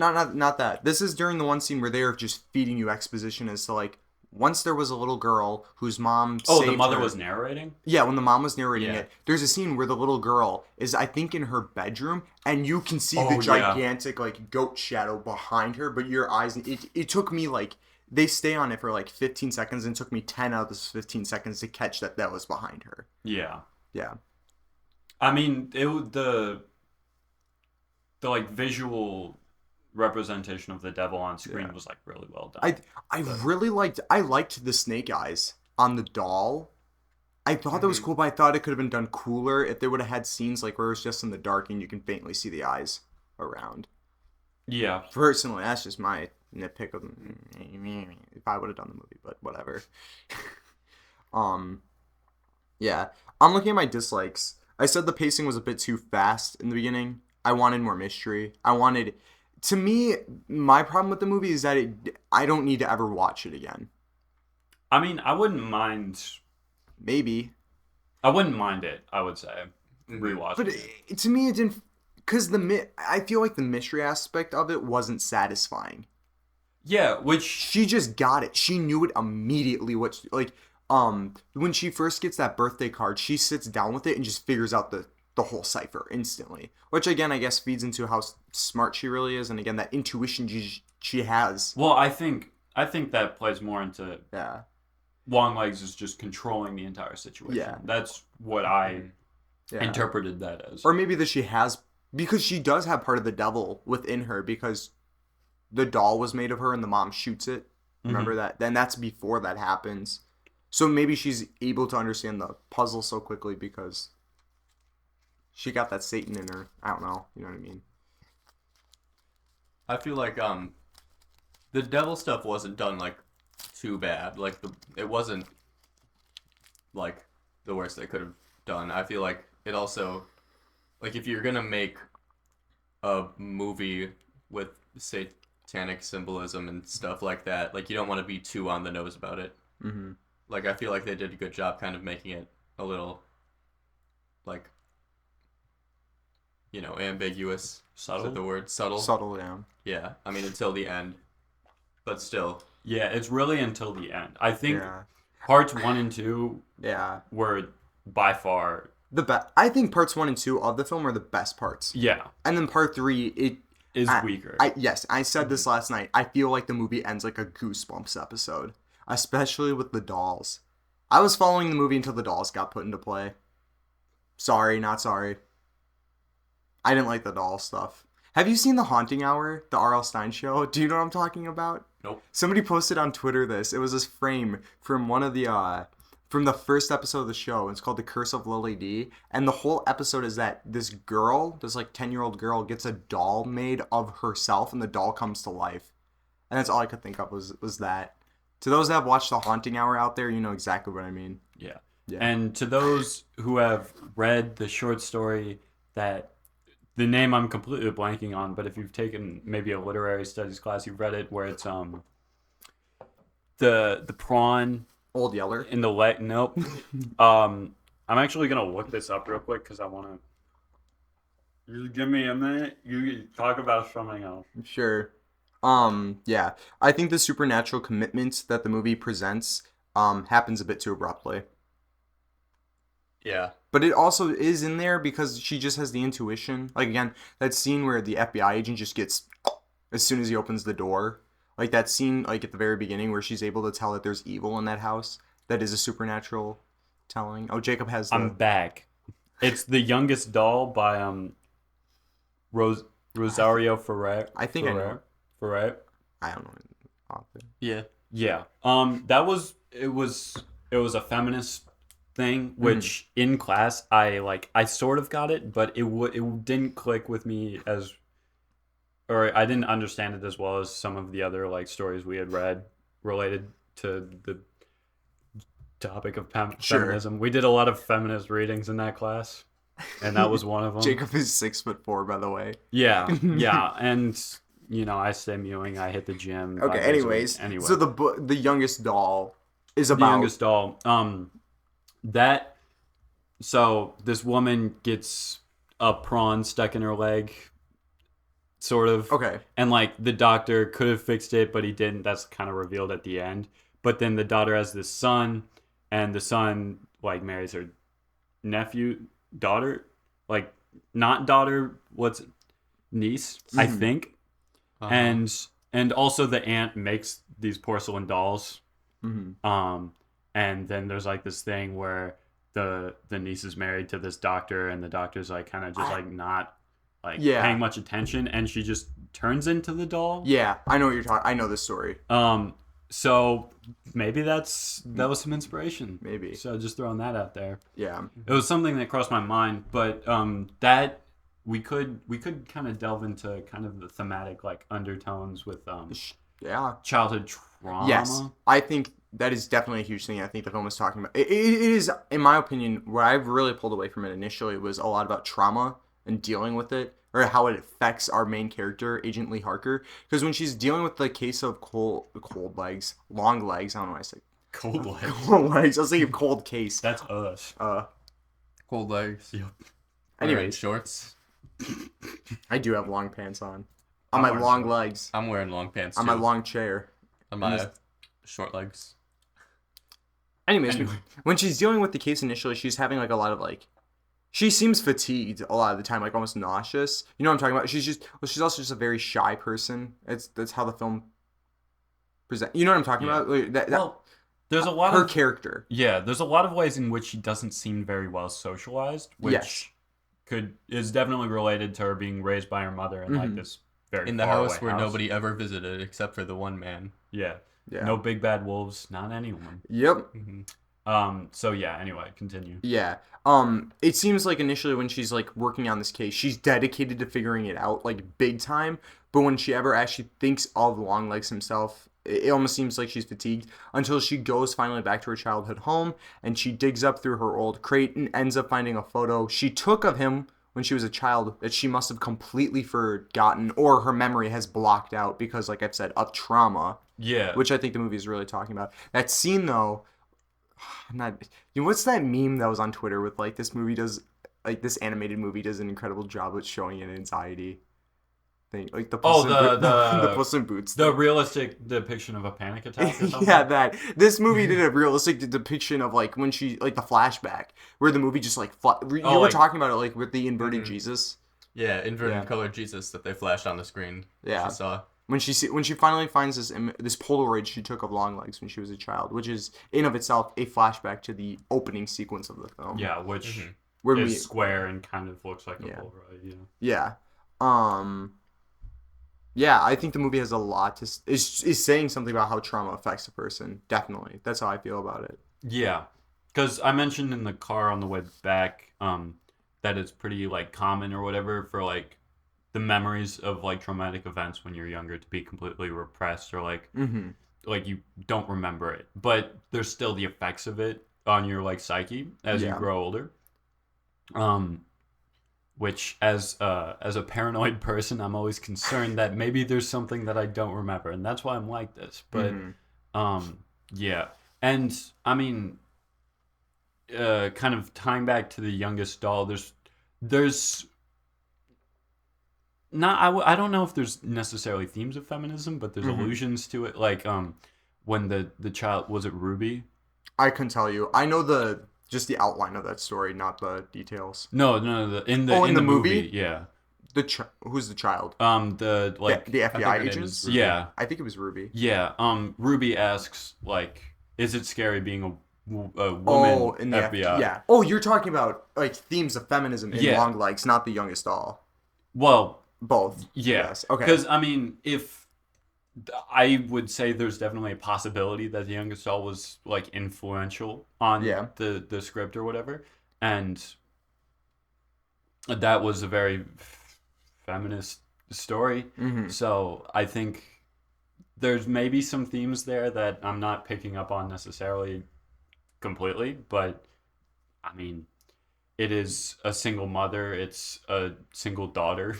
that. This is during the one scene where they are just feeding you exposition as to like... Once there was a little girl whose mom saved The mother her. was narrating. Yeah, when the mom was narrating Yeah. it, there's a scene where the little girl is, I think, in her bedroom, and you can see Oh, the yeah. gigantic like goat shadow behind her, but your eyes. It took me like they stay on it for like 15 seconds, and it took me 10 out of those 15 seconds to catch that was behind her. Yeah. Yeah. I mean, the like visual representation of the devil on screen was like really well done. I liked the snake eyes on the doll. I thought that was cool, but I thought it could have been done cooler if they would have had scenes like where it was just in the dark and you can faintly see the eyes around. Yeah. Personally, that's just my nitpick of if I would have done the movie, but whatever. Yeah. I'm looking at my dislikes. I said the pacing was a bit too fast in the beginning. I wanted more mystery. To me, my problem with the movie is that I don't need to ever watch it again. I mean, I wouldn't mind. Maybe. I wouldn't mind it, I would say. Rewatching But to me, it didn't. Because I feel like the mystery aspect of it wasn't satisfying. Yeah, which She just got it. She knew it immediately. When she first gets that birthday card, she sits down with it and just figures out the whole cipher instantly. Which again, I guess feeds into how smart she really is, and again that intuition she has. well, I think that plays more into Yeah. Longlegs is just controlling the entire situation. Yeah. That's what I Yeah. interpreted that as. Or maybe that she has, because she does have part of the devil within her, because the doll was made of her and the mom shoots it. Remember that? Then that's before that happens. So maybe she's able to understand the puzzle so quickly because she got that Satan in her. I don't know. You know what I mean? I feel like the devil stuff wasn't done like too bad. Like it wasn't like the worst they could have done. I feel like it also, like, if you're gonna make a movie with satanic symbolism and stuff like that, like, you don't want to be too on the nose about it. Mm-hmm. Like, I feel like they did a good job kind of making it a little, like, ambiguous. Subtle? Is that the word? Subtle? Subtle, yeah. Yeah. I mean, until the end. But still. Yeah, it's really until the end. I think Yeah. parts 1 and 2 Yeah. were by far I think parts 1 and 2 of the film are the best parts. yeah And then part 3, is weaker. Yes, I said this last night. I feel like the movie ends like a Goosebumps episode, especially with the dolls. I was following the movie until the dolls got put into play. Sorry, not sorry. I didn't like the doll stuff. Have you seen The Haunting Hour, the R.L. Stine show? Do you know what I'm talking about? Nope. Somebody posted on Twitter this. It was this frame from one of the from the first episode of the show. It's called The Curse of Lily D. And the whole episode is that this girl, this like 10-year-old girl, gets a doll made of herself, and the doll comes to life. And that's all I could think of was that. To those that have watched The Haunting Hour out there, you know exactly what I mean. Yeah. Yeah. And to those who have read the short story that the name I'm completely blanking on, but if you've taken maybe a literary studies class, you've read it, where it's the prawn Old Yeller. in the leg. Nope. I'm actually gonna look this up real quick because I want to. Just give me a minute. You talk about something else. Sure. Yeah. I think the supernatural commitment that the movie presents happens a bit too abruptly. Yeah. But it also is in there because she just has the intuition. Like, again, that scene where the FBI agent just gets as soon as he opens the door. Like that scene, like at the very beginning, where she's able to tell that there's evil in that house. That is a supernatural telling. Oh, Jacob has the... I'm back. It's The Youngest Doll by Rosario Ferrer. I think I know. Ferrer. I don't know. Author. Yeah. Yeah. That was it was a feminist thing, which in class I sort of got it, but it didn't click with me or I didn't understand it as well as some of the other like stories we had read related to the topic of feminism. We did a lot of feminist readings in that class, and that was one of them. Jacob is 6'4", by the way. Yeah, yeah, and I stay mewing. I hit the gym. Okay. Anyways, so the youngest doll is about the youngest doll. So this woman gets a prawn stuck in her leg, sort of. Okay. And like the doctor could have fixed it, but he didn't. That's kind of revealed at the end. But then the daughter has this son, and the son like marries her daughter, like not daughter, niece, I think. Uh-huh. and also the aunt makes these porcelain dolls. Mm-hmm. And then there's like this thing where the niece is married to this doctor, and the doctor's like kind of just like not like paying much attention, and she just turns into the doll. Yeah, I know what you're talking. I know this story. So maybe that was some inspiration. Maybe. So just throwing that out there. Yeah. It was something that crossed my mind, but that we could kind of delve into kind of the thematic like undertones with Yeah. childhood trauma. Yes, I think that is definitely a huge thing. I think the film is talking about. It is, in my opinion, what I've really pulled away from it initially was a lot about trauma and dealing with it, or how it affects our main character, Agent Lee Harker. Because when she's dealing with the case of cold legs, long legs, I don't know why I said Cold legs. cold legs. I was thinking cold case. That's us. Cold legs. Yep. Wearing Anyways, shorts. I do have long pants on my long legs, I'm wearing long pants too. on my long chair. On my short legs. Anyways, Anyway. when she's dealing with the case initially, she's having like a lot of like, she seems fatigued a lot of the time, like almost nauseous. You know what I'm talking about? She's also just a very shy person. That's how the film present. You know what I'm talking about? Like, Well, there's a lot her of character. Yeah, there's a lot of ways in which she doesn't seem very well socialized, which Yes. is definitely related to her being raised by her mother in like this very In the far house away where house. nobody ever visited except for the one man. Yeah. Yeah. No big bad wolves, not anyone. Yep. So yeah, anyway, continue. Yeah. It seems like initially when she's like working on this case, she's dedicated to figuring it out like big time. But when she ever actually thinks of Longlegs himself, it almost seems like she's fatigued until she goes finally back to her childhood home and she digs up through her old crate and ends up finding a photo she took of him when she was a child that she must have completely forgotten, or her memory has blocked out because, like I've said, of trauma. Yeah. Which I think the movie is really talking about. That scene though, what's that meme that was on Twitter with like this animated movie does an incredible job at showing an anxiety thing, like the the Puss in Boots, the realistic depiction of a panic attack or something. yeah, that this movie did a realistic depiction of like when she like the flashback where the movie just like you were like, talking about it like with the inverted Jesus. Yeah, inverted colored Jesus that they flashed on the screen. Yeah. She saw. When she finally finds this Polaroid she took of Longlegs when she was a child, which is in of itself a flashback to the opening sequence of the film. Yeah, which where is square and kind of looks like a Polaroid, you know. Yeah. Yeah, I think the movie has a lot to is saying something about how trauma affects a person. Definitely, that's how I feel about it. Yeah, because I mentioned in the car on the way back that it's pretty like common or whatever for like the memories of like traumatic events when you're younger to be completely repressed or like like you don't remember it, but there's still the effects of it on your like psyche as you grow older. Which as a paranoid person, I'm always concerned that maybe there's something that I don't remember, and that's why I'm like this. But yeah, and I mean, kind of tying back to the youngest doll, there's not I don't know if there's necessarily themes of feminism, but there's allusions to it, like when the child, was it Ruby? I couldn't tell you. I know just the outline of that story, not the details. No, in the movie, yeah. Who's the child? The like the FBI agents. Yeah, I think it was Ruby. Yeah. Ruby asks like, "Is it scary being a woman in the FBI?" Yeah. Oh, you're talking about like themes of feminism in Longlegs, not the youngest doll. Well, both. Yeah. Yes. Okay. Because I mean, if I would say there's definitely a possibility that the youngest doll was like influential on the script or whatever, and that was a very feminist story. So I think there's maybe some themes there that I'm not picking up on necessarily completely, but I mean, it is a single mother, it's a single daughter.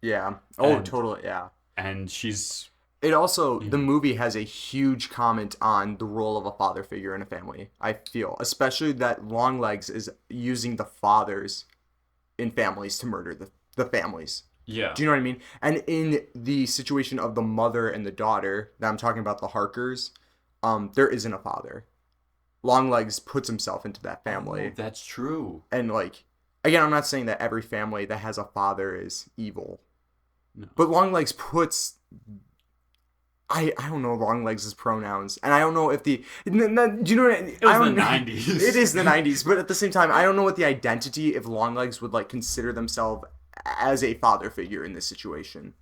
Yeah. Oh, totally. Yeah. And she's... It also, the movie has a huge comment on the role of a father figure in a family, I feel. Especially that Longlegs is using the fathers in families to murder the families. Yeah. Do you know what I mean? And in the situation of the mother and the daughter, that I'm talking about the Harkers, there isn't a father. Longlegs puts himself into that family. Oh, that's true. And like, again, I'm not saying that every family that has a father is evil. No. But Longlegs puts I don't know Longlegs' pronouns, and I don't know if do you know what It was I don't, the 90s. It is the 90s, but at the same time, I don't know what the identity if Longlegs would like consider themselves as a father figure in this situation.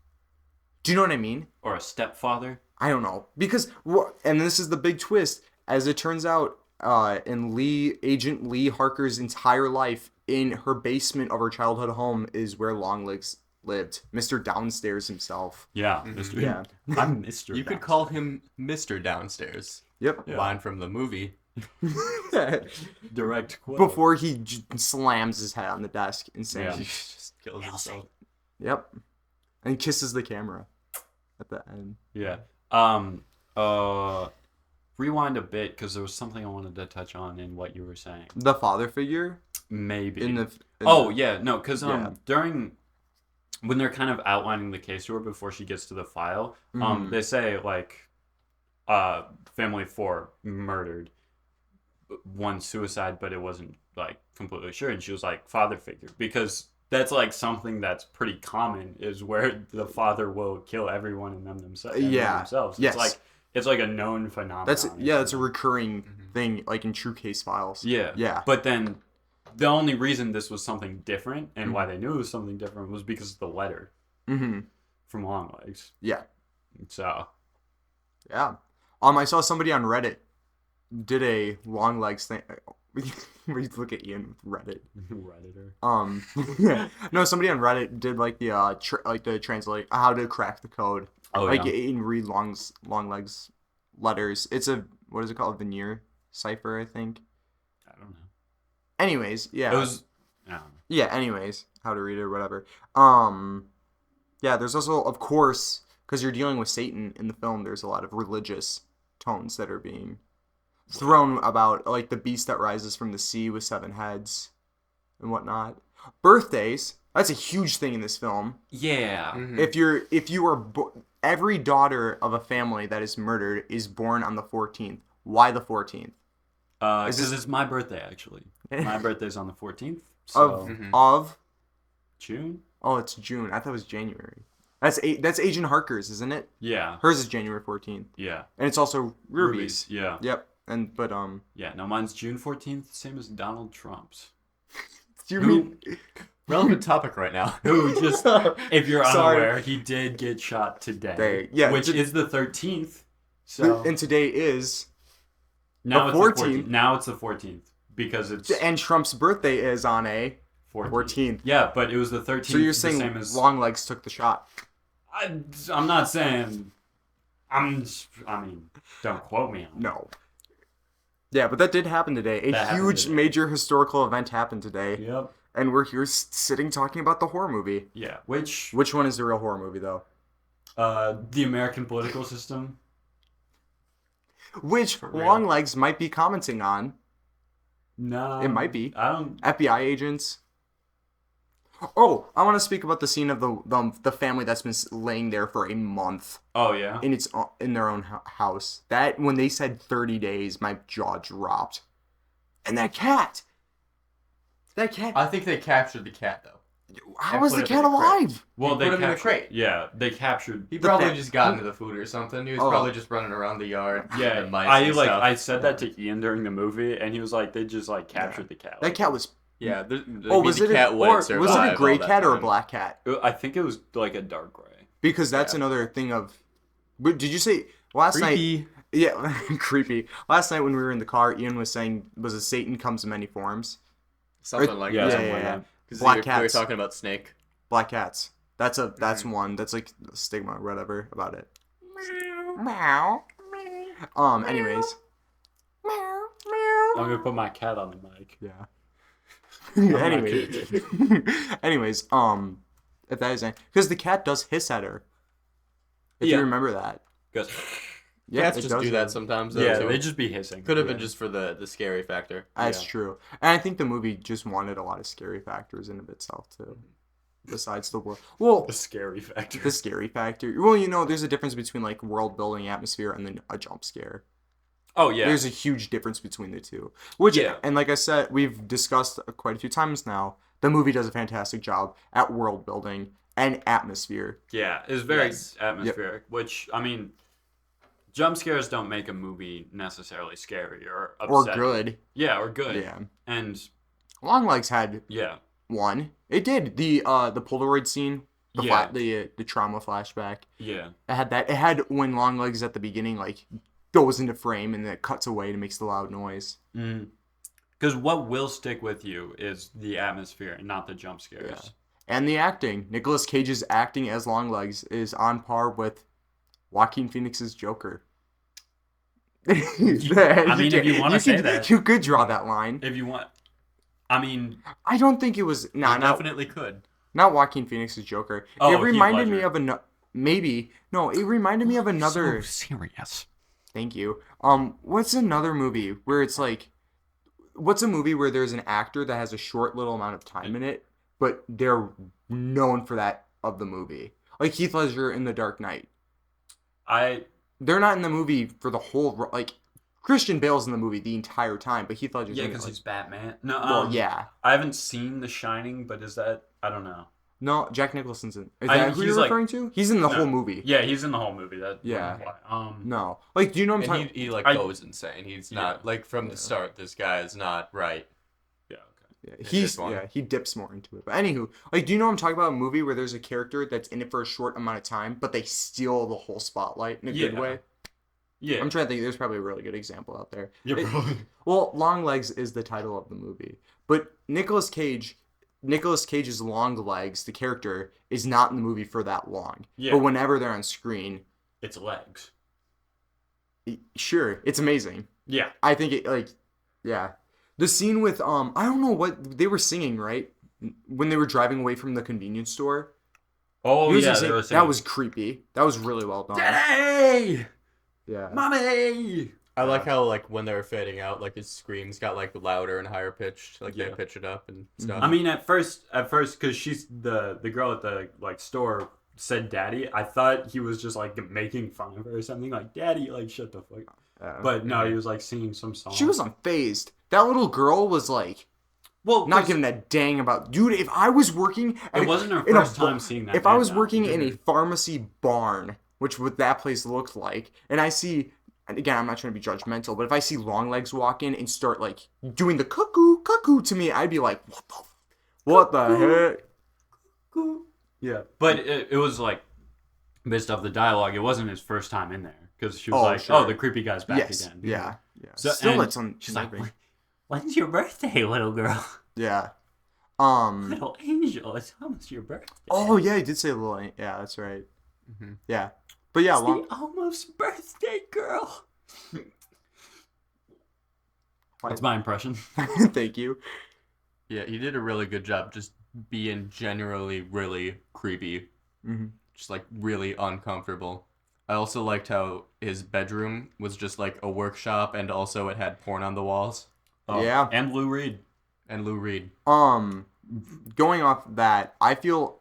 Do you know what I mean? Or a stepfather. I don't know because and this is the big twist. As it turns out, in Agent Lee Harker's entire life, in her basement of her childhood home is where Longlegs lived. Mr. Downstairs himself. Yeah, Mr. Yeah. I'm Mr. You could call him Mr. Downstairs. Yep. Yeah. Line from the movie. Direct quote. Before he slams his head on the desk and Yeah. says, He just kills himself. "Yep," and kisses the camera at the end. Yeah. Rewind a bit because there was something I wanted to touch on in what you were saying. The father figure Maybe. in the. Yeah, no, because Yeah. during when they're kind of outlining the case to her before she gets to the file, they say like, family 4 murdered, 1 suicide, but it wasn't like completely sure, and she was like father figure because that's like something that's pretty common is where the father will kill everyone in them themselves. Themselves. Yes. It's like a known phenomenon. That's a recurring thing, like in true case files. Yeah. Yeah. But then the only reason this was something different and why they knew it was something different was because of the letter from Longlegs. Yeah. So. Yeah. I saw somebody on Reddit did a Longlegs thing. We look at Ian with Reddit. Redditor. No, somebody on Reddit did like the translate how to crack the code. Oh, like yeah. and read Longlegs letters. It's what is it called? Veneer cipher, I think. I don't know. Anyways, yeah. It was. I don't know. Yeah, anyways, how to read it or whatever. Yeah, there's also, of course, because you're dealing with Satan in the film, there's a lot of religious tones that are being thrown about, like the beast that rises from the sea with 7 heads and whatnot. Birthdays, that's a huge thing in this film. Yeah. If you are every daughter of a family that is murdered is born on the 14th. Why the 14th? Because it's my birthday, actually. My birthday's on the 14th. So. Of June? Oh, it's June. I thought it was January. That's Agent Harker's, isn't it? Yeah. Hers is January 14th. Yeah. And it's also Ruby's. Yeah. Yep. But Yeah, no, mine's June 14th, same as Donald Trump's. do you mean Relevant topic right now. Who just, if you're Sorry. unaware, he did get shot today. Yeah, which is the 13th. So and today is now the it's 14th. the 14th. Now it's the 14th because it's and Trump's birthday is on a 14th. Yeah, but it was the 13th. So you're the saying same as Longlegs took the shot? I'm not saying. I mean, don't quote me on it. No. Yeah, but that did happen today. That A happened huge today. major historical event happened today. Yep. And we're here sitting talking about the horror movie. Yeah. Which Which one is the real horror movie, though? the American political system. Which real. Longlegs might be commenting on. No. It might be. I don't. FBI agents. Oh, I want to speak about the scene of the family that's been laying there for a month Oh yeah. in their own house. That when they said 30 days, my jaw dropped. And that cat. I think they captured the cat though. How and was put the it cat in a crate. alive? Well, They they put him in a captured. crate. Yeah, they captured. He probably cat- just got into the food or something. He was Oh. probably just running around the yard. Yeah, and mice I and stuff. I said that to Ian during the movie, and he was like, they just like captured the cat. That cat was. Yeah. Was it cat was it a gray cat or a time. black cat? I think it was like a dark gray. Because that's another thing of. Did you say last night? Creepy. Yeah, creepy. Last night when we were in the car, Ian was saying, "Was it Satan comes in many forms?" Something like Yeah, that. something like that. Because Black we were cats. talking about Snake. Black cats. That's one. That's like a stigma or whatever about it. Meow. Anyways. I'm gonna put my cat on the mic. Yeah. not anyways. Anyways. If that isn't because the cat does hiss at her. If Yeah. you remember that. Goes, Yeah, Cats it just does do that sometimes. Though, yeah, too. they just be hissing. Could have been just for the scary factor. That's Yeah. true. And I think the movie just wanted a lot of scary factors in of itself too. Besides the world. Well, the scary factor. the scary factor. Well, there's a difference between like world building atmosphere and then a jump scare. Oh yeah. There's a huge difference between the two. Which, Yeah. and like I said, we've discussed quite a few times now. The movie does a fantastic job at world building and atmosphere. Yeah, it's very Yes. atmospheric. Which I mean, jump scares don't make a movie necessarily scary or Or upsetting. good. Yeah, or good. Yeah. And Longlegs had yeah, one. It did. The Polaroid scene. Yeah. The trauma flashback. yeah. It had that. It had when Longlegs at the beginning like goes into frame and then it cuts away and it makes the loud noise. Because what will stick with you is the atmosphere and not the jump scares. Yeah. And the acting. Nicolas Cage's acting as Longlegs is on par with Joaquin Phoenix's Joker. I mean, if you want to say that. You could draw that line. If you want. I mean, I don't think it was... Nah, You definitely could. not Joaquin Phoenix's Joker. Oh, It Heath reminded me Ledger. of another... Maybe. No, it reminded me of another... so serious. Thank you. What's another movie where it's like... What's a movie where there's an actor that has a short little amount of time in it, but they're known for that of the movie? Like Heath Ledger in The Dark Knight. They're not in the movie for the whole... Like, Christian Bale's in the movie the entire time, but Heath Ledger's Yeah, in it. because Like, he's Batman. No, well, yeah. I haven't seen The Shining, but is that... I don't know. No, Jack Nicholson's in... Is I- that who he's you're like- referring to? He's in the No. whole movie. Yeah, he's in the whole movie. That Yeah. why. No. Like, do you know what I'm And talking... he like I- goes insane. He's not like from the start. This guy is not right. Yeah, okay. Yeah, It's he's this one. he dips more into it. But anywho, like, do you know what I'm talking about? A movie where there's a character that's in it for a short amount of time, but they steal the whole spotlight in a good Yeah. way. Yeah. I'm trying to think. There's probably a really good example out there. Yeah, It- probably. well, Longlegs is the title of the movie, but Nicolas Cage's Longlegs, the character, is not in the movie for that long. Yeah. But whenever they're on screen, It's legs. sure, it's amazing. Yeah. I think it like, yeah, the scene with I don't know what they were singing, right, when they were driving away from the convenience store. Oh, He was yeah. insane. They were That singing, was creepy. That was really well done. Daddy! Yeah. Mommy! I like how like when they were fading out, like his screams got like louder and higher pitched. Like Yeah. they pitch it up and stuff. I mean, at first, because she's the girl at the like store said "daddy," I thought he was just like making fun of her or something, like "daddy," like shut the fuck. But no, he was like singing some song. She was unfazed. That little girl was like well, not 'cause giving a dang about. Dude, if I was working, It wasn't her in a first time seeing that. If I man, was though. working in a pharmacy barn, which what that place looked like, and I see, and again, I'm not trying to be judgmental, but if I see Longlegs walk in and start like doing the cuckoo to me, I'd be like, what the heck? Yeah, but it was like based off the dialogue. It wasn't his first time in there because she was Oh, like, sure. "Oh, the creepy guy's back Yes, again." yeah. So, Still, and it's on. she's like, "When's your birthday, little girl? yeah. Little angel, it's almost your birthday." Oh yeah, he did say little. Yeah, that's right. Mhm. Yeah, but yeah, It's the almost birthday girl. That's my impression. Thank you. Yeah, he did a really good job just being generally really creepy. Mm-hmm. Just like really uncomfortable. I also liked how his bedroom was just like a workshop and also it had porn on the walls. Yeah. and Lou Reed. And Lou Reed. Going off that, I feel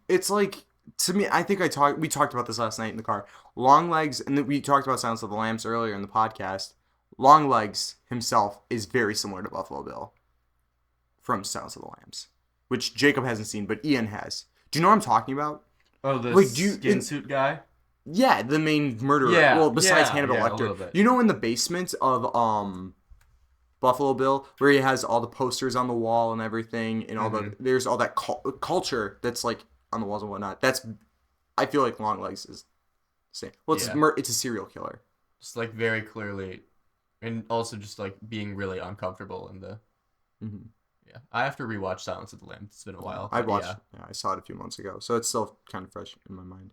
it's like, to me, I think we talked about this last night in the car. Longlegs, and we talked about Silence of the Lambs earlier in the podcast. Longlegs himself is very similar to Buffalo Bill from Silence of the Lambs, which Jacob hasn't seen, but Ian has. Do you know what I'm talking about? Oh, the Like, skin suit guy? Yeah, the main murderer. Yeah, Well, besides yeah, Hannibal yeah, a little Lecter. bit. You know, in the basement of Buffalo Bill, where he has all the posters on the wall and everything, and all there's all that culture that's like on the walls and whatnot. I feel like Longlegs is the same. Well, it's a serial killer. Just like very clearly, and also just like being really uncomfortable in the. Mm-hmm. Yeah, I have to rewatch Silence of the Lambs. It's been a while. I but watched. Yeah, Yeah, I saw it a few months ago, so it's still kind of fresh in my mind.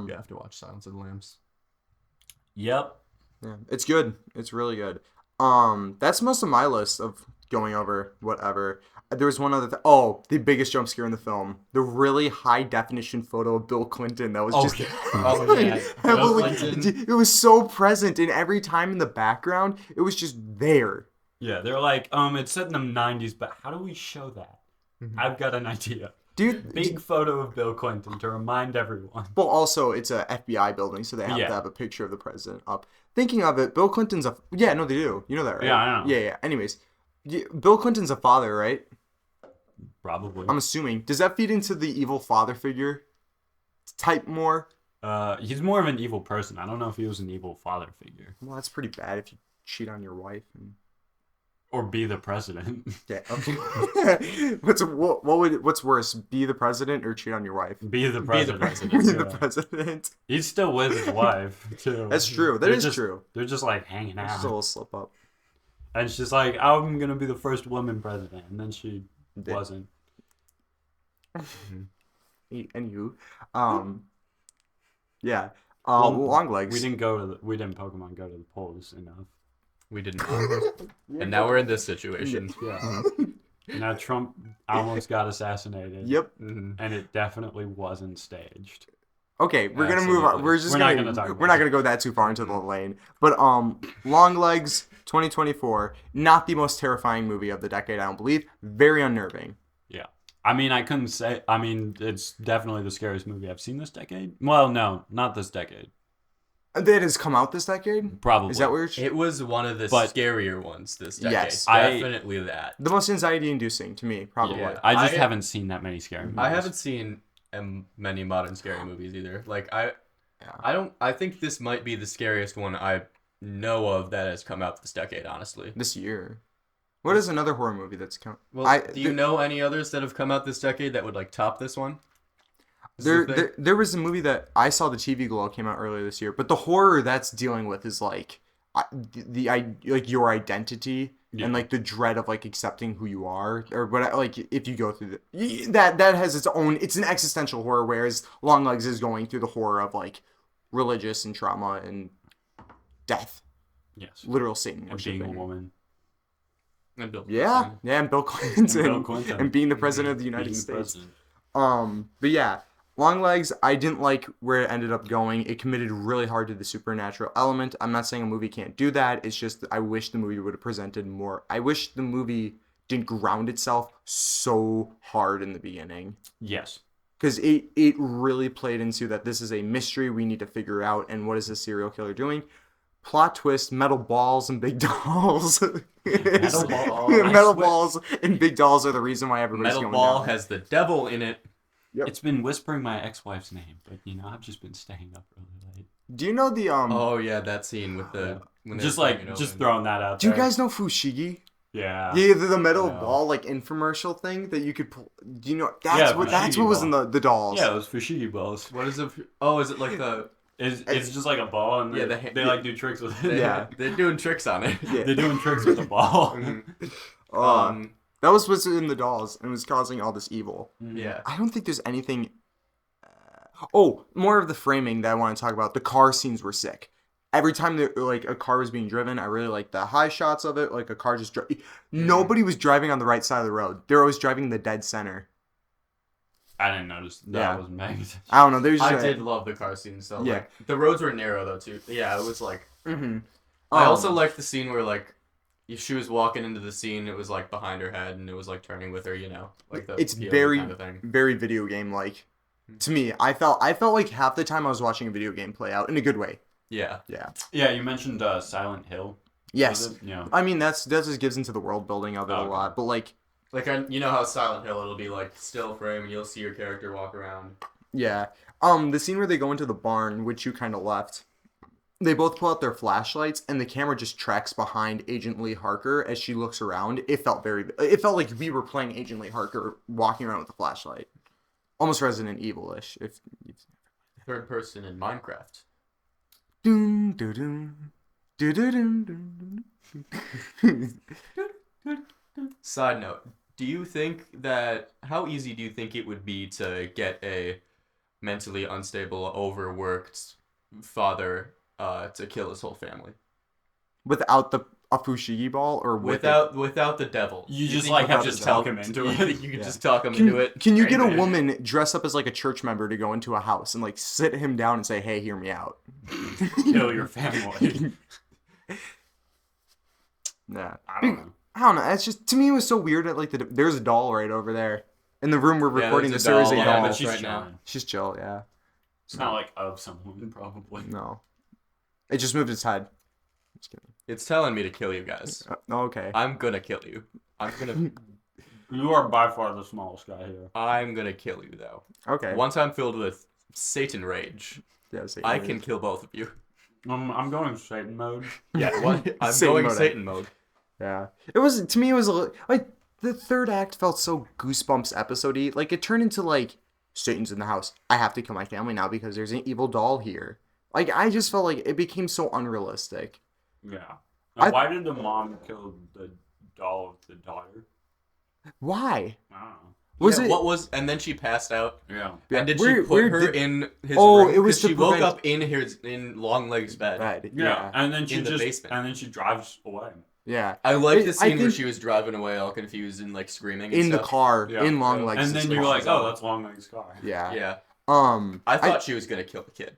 you have to watch Silence of the Lambs. Yep. Yeah, it's good. It's really good. That's most of my list of going over whatever. There was one other the biggest jump scare in the film. The really high definition photo of Bill Clinton that was just Oh, yeah. Bill heavily, Clinton. it was so present, and every time in the background, it was just there. Yeah, they're like, it's set in the 90s, but how do we show that? Mm-hmm. I've got an idea. Dude, Big photo of Bill Clinton to remind everyone. well, also, it's a FBI building, so they have to have a picture of the president up. Thinking of it, Bill Clinton's they do. You know that, right? Yeah, I know. Yeah. Anyways, Bill Clinton's a father, right? Probably. I'm assuming. Does that feed into the evil father figure type more? He's more of an evil person. I don't know if he was an evil father figure. Well, that's pretty bad if you cheat on your wife. Or be the president. Yeah. Okay. What's worse, be the president or cheat on your wife? Be the Be the president. president. Be the president. He's still with his wife, too. That's true. That They're is just- true. They're just like hanging It's just a out. little slip up. And she's like, I'm going to be the first woman president. And then she Did- wasn't. Anywho, yeah. Well, Longlegs. We didn't Pokemon go to the polls enough. We didn't. And now we're in this situation. Yeah. Now Trump almost got assassinated. Yep. Mhm. And it definitely wasn't staged. Okay, we're gonna move on. Absolutely. We're not gonna talk about We're not it. gonna go that too far into the lane. But Longlegs 2024, not the most terrifying movie of the decade, I don't believe. Very unnerving. Yeah. I mean, I couldn't say. I mean, it's definitely the scariest movie I've seen this decade. Well, no, not this decade. That has come out this decade. Probably. Is that weird? It was one of the But- scarier ones this decade. Yes. Definitely that. The most anxiety-inducing to me, probably. Yeah. I just I- haven't seen that many scary movies. I haven't seen many modern scary movies either. Like Yeah. I think this might be the scariest one I know of that has come out this decade, honestly. This year. What is another horror movie that's come? Well, do you know any others that have come out this decade that would like top this one? Is the thing? There was a movie that I saw, the TV Glow, came out earlier this year, but the horror that's dealing with is like like your identity and like the dread of like accepting who you are, or what, like if you go through that has its own, it's an existential horror, whereas Longlegs is going through the horror of like religious and trauma and death, Yes. literal Satan And being a worshiping. woman. And Bill Yeah, Clinton. yeah, and Bill Clinton, Bill Clinton. and being the president of the United Being the States. president. But yeah, Longlegs, I didn't like where it ended up going. It committed really hard to the supernatural element. I'm not saying a movie can't do that. It's just I wish the movie would have presented more. I wish the movie didn't ground itself so hard in the beginning. Yes. Because it really played into that this is a mystery we need to figure out, and what is this serial killer doing? Plot twist, metal balls and big dolls. Metal balls. Metal balls and big dolls are the reason why everybody's Metal going Ball down. has the devil in it. Yep. It's been whispering my ex-wife's name, but I've just been staying up really late. Do you know the Oh yeah, that scene with the when they're Just cutting like it just open. throwing that out Do you there. guys know Fushigi? Yeah. Yeah, the metal Yeah. ball like infomercial thing that you could pull. Do you know that's Yeah, that's Fushigi what was ball. in the dolls. Yeah, it was fushigi balls. What is it? Oh, is it like the? It's just like a ball, and Yeah, they like do tricks with it. Yeah. They're doing tricks on it. Yeah. They're doing tricks with the ball. That was what's in the dolls, and it was causing all this evil. Yeah. I don't think there's anything. More of the framing that I want to talk about. The car scenes were sick. Every time that like a car was being driven, I really liked the high shots of it. Like a car just nobody was driving on the right side of the road. They're always driving the dead center. I didn't notice that. Yeah. I wasn't paying attention. I don't know. There's just I did love the car scenes though. Yeah. Like, the roads were narrow though too. Yeah, it was like. Mm-hmm. I also liked the scene where like, if she was walking into the scene, it was like behind her head and it was like turning with her. You know, like the It's POV very kind of thing. very video game like. To me, I felt like half the time I was watching a video game play out in a good way. Yeah. Yeah. Yeah, you mentioned Silent Hill. Yes. Was it? Yeah. I mean that just gives into the world building of it a Okay. lot, but like Like you know how Silent Hill it'll be like still frame and you'll see your character walk around. yeah. The scene where they go into the barn, which you kind of left. They both pull out their flashlights, and the camera just tracks behind Agent Lee Harker as she looks around. It felt like we were playing Agent Lee Harker walking around with a flashlight, almost Resident Evil-ish. If Third person in Minecraft. Dun, dun, dun, dun, dun, dun, dun. Side note, do you think that how easy do you think it would be to get a mentally unstable, overworked father to kill his whole family Without a Fushigi ball, or with it? without the devil? You Do just think like you have could to just talk talk him into You it. think you could Yeah. just talk him into it? Can you get a Right there. woman dress up as like a church member to go into a house and like sit him down and say, "Hey, hear me out"? Kill your family. Nah. I don't know. I don't know. It's just, to me, it was so weird that like there's a doll right over there in the room we're Yeah, recording the there's a series. doll, A yeah, doll. but that's she's right now. chilling. She's chill. Yeah. It's not like of someone, probably. No. It just moved its head. Just kidding. It's telling me to kill you guys. Okay. I'm gonna kill you. You are by far the smallest guy here. I'm gonna kill you though. Okay. Once I'm filled with Satan rage. Yeah, Satan I mode. can kill both of you. I'm going Satan mode. Yeah, what? I'm Satan going mode. Satan mode. Yeah. It was, to me, it was a little, like, the third act felt so Goosebumps episode-y. Like, it turned into, like, Satan's in the house. I have to kill my family now because there's an evil doll here. Like, I just felt like it became so unrealistic. Yeah. And why did the mom kill the doll of the daughter? Why? I don't know. Was Yeah, it? what was? And then she passed out. Yeah. And did Where- she put where her did- in his Oh, room? it was 'Cause to she woke prevent- up in Longlegs' bed. Bad. Yeah. And then she In the just basement. and then she drives away. Yeah. I like I the scene where think- she was driving away all confused and like screaming and In the stuff. car, Yeah. in Longlegs. And then you're like, oh, that's Longlegs' car. Yeah. Yeah. I I thought she was gonna kill the kid.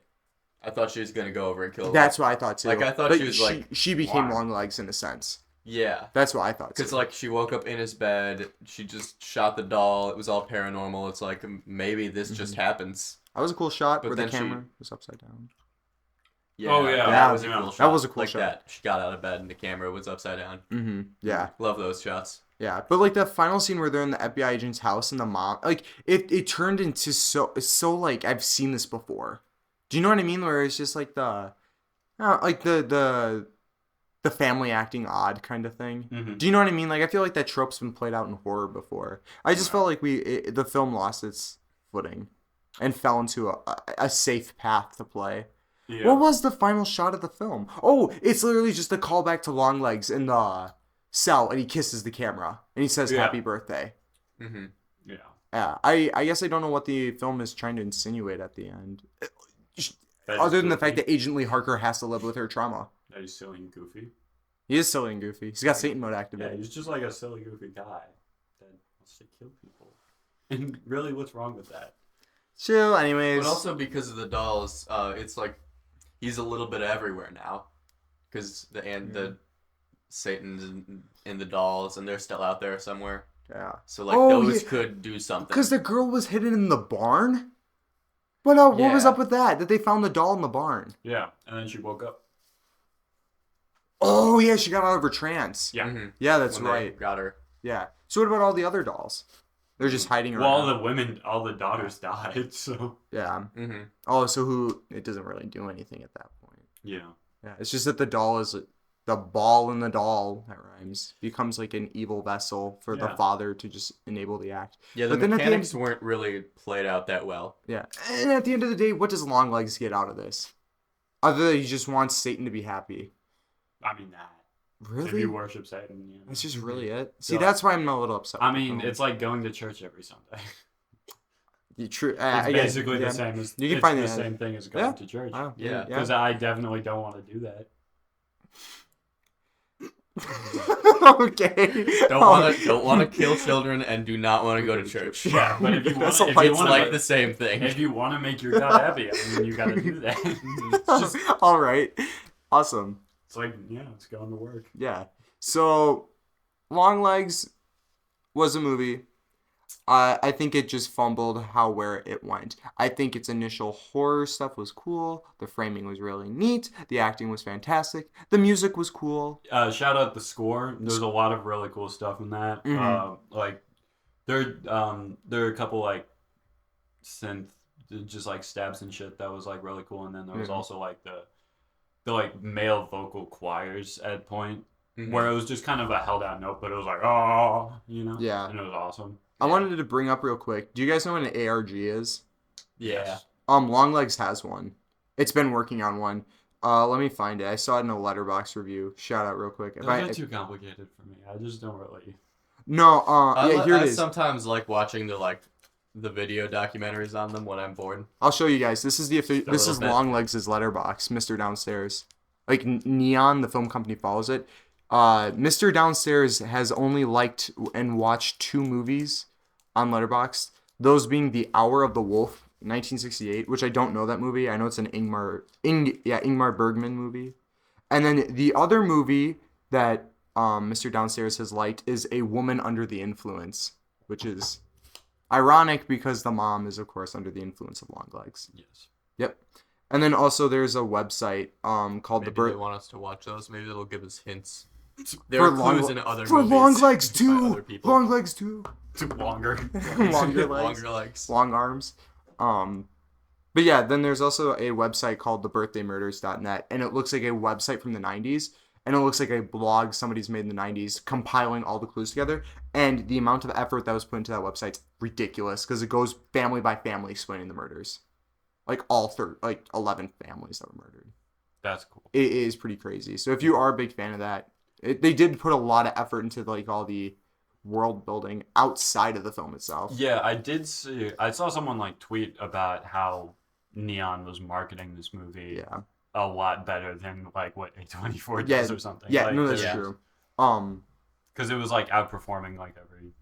I thought she was gonna go over and kill. that's what I thought too. Like, I thought But she was like, she became why? Longlegs in a sense. Yeah. That's what I thought too. Because like she woke up in his bed, she just shot the doll. It was all paranormal. It's like maybe this just happens. That was a cool shot But where the then she- camera was upside down. Yeah. Oh, yeah. That was a Yeah. cool shot. That was a cool like shot. that. She got out of bed and the camera was upside down. Mm-hmm. Yeah. Love those shots. Yeah, but like the final scene where they're in the FBI agent's house and the mom, like it turned into so like I've seen this before. Do you know what I mean? Where it's just like the family acting odd kind of thing. Mhm. Do you know what I mean? Like I feel like that trope's been played out in horror before. I just felt like the film lost its footing and fell into a safe path to play. Yeah. What was the final shot of the film? Oh, it's literally just a callback to Longlegs in the cell, and he kisses the camera, and he says, Yeah. "Happy birthday." Mm-hmm. Yeah. Yeah, I guess I don't know what the film is trying to insinuate at the end, That other is than the fact goofy. that Agent Lee Harker has to live with her trauma. That he's silly and goofy. He is silly and goofy. He's got Satan mode Yeah, activated. he's just like a silly, goofy guy that wants to kill people. And really, what's wrong with that? Chill, anyways. But also because of the dolls, it's like he's a little bit everywhere now, because the Satan's in the dolls and they're still out there somewhere. Yeah. So like Oh, those yeah. could do something. Because the girl was hidden in the barn? What was Yeah. up with that? That they found the doll in the barn? Yeah. And then she woke up. Oh, yeah, she got out of her trance. Yeah. Mhm. Yeah, that's When they right. got her. Yeah. So what about all the other dolls? They're just hiding Well, around. all the daughters died, so. Yeah. Mm-hmm. Oh, so it doesn't really do anything at that point. Yeah. Yeah, it's just that the doll is the ball in the doll, that rhymes, becomes like an evil vessel for the Yeah. father to just enable the act. Yeah, the But then at the mechanics end- weren't really played out that well. Yeah. And at the end of the day, what does Longlegs get out of this? Other than he just wants Satan to be happy. I mean, that. If Really? you worship Satan, yeah. That's just really it? See, So- that's why I'm a little upset. I with the mean, film. it's like going to church every Sunday. True. It's I guess, basically yeah. the same as You can it's find the it. same thing as going Yeah. to church. Wow. Yeah. Because I definitely don't want to do that. Okay. Don't want to kill children and do not want to go to church. Yeah, but if you want That's to, a if light you It's want like to, the same thing. if you want to make your God happy, I mean, you got to do that. It's just, All right. Awesome. it's like, yeah, it's going to work. Yeah. So, Longlegs was a movie. I think it just fumbled where it went. I think its initial horror stuff was cool. The framing was really neat. The acting was fantastic. The music was cool. Shout out the score. There's a lot of really cool stuff in that. Mhm. Like there are a couple like synth, just like stabs and shit that was like really cool. And then there was Mhm. also like the like male vocal choirs at point Mhm. where it was just kind of a held out note, but it was like oh, you know, Yeah. and it was awesome. I wanted to bring up real quick. Do you guys know what an ARG is? Yeah. Longlegs has one. It's been working on one. Let me find it. I saw it in a Letterboxd review. Shout out real quick. Those are too complicated for me. I just don't really. No, yeah, here it I is. sometimes like watching the video documentaries on them when I'm bored. I'll show you guys. This is this little is bit. Longlegs' letterbox, Mr. Downstairs. Like Neon, the film company follows it. Mr. Downstairs has only liked and watched 2 movies on Letterboxd. Those being The Hour of the Wolf, 1968, which I don't know that movie. I know it's an Ingmar Bergman movie. And then the other movie that Mr. Downstairs has liked is A Woman Under the Influence, which is ironic because the mom is, of course, under the influence of Longlegs. Yes. Yep. And then also there's a website called Maybe The they Birth want us to watch those. Maybe it'll give us hints. There are clues in other for movies. Longlegs by 2. other people. Longlegs 2. Too longer. Longer legs. Longer legs. Long arms. But yeah, then there's also a website called thebirthaymurders.net, and it looks like a website from the 90s, and it looks like a blog somebody's made in the 90s compiling all the clues together, and the amount of effort that was put into that website's ridiculous, because it goes family by family explaining the murders. Like, 11 families that were murdered. That's cool. It is pretty crazy. So if you are a big fan of that, they did put a lot of effort into, like, all the world building outside of the film itself. Yeah, I saw someone like tweet about how Neon was marketing this movie Yeah. a lot better than like what A24 Yeah, does or something. Yeah, like, no, that's yeah. true. Because it was like outperforming like every,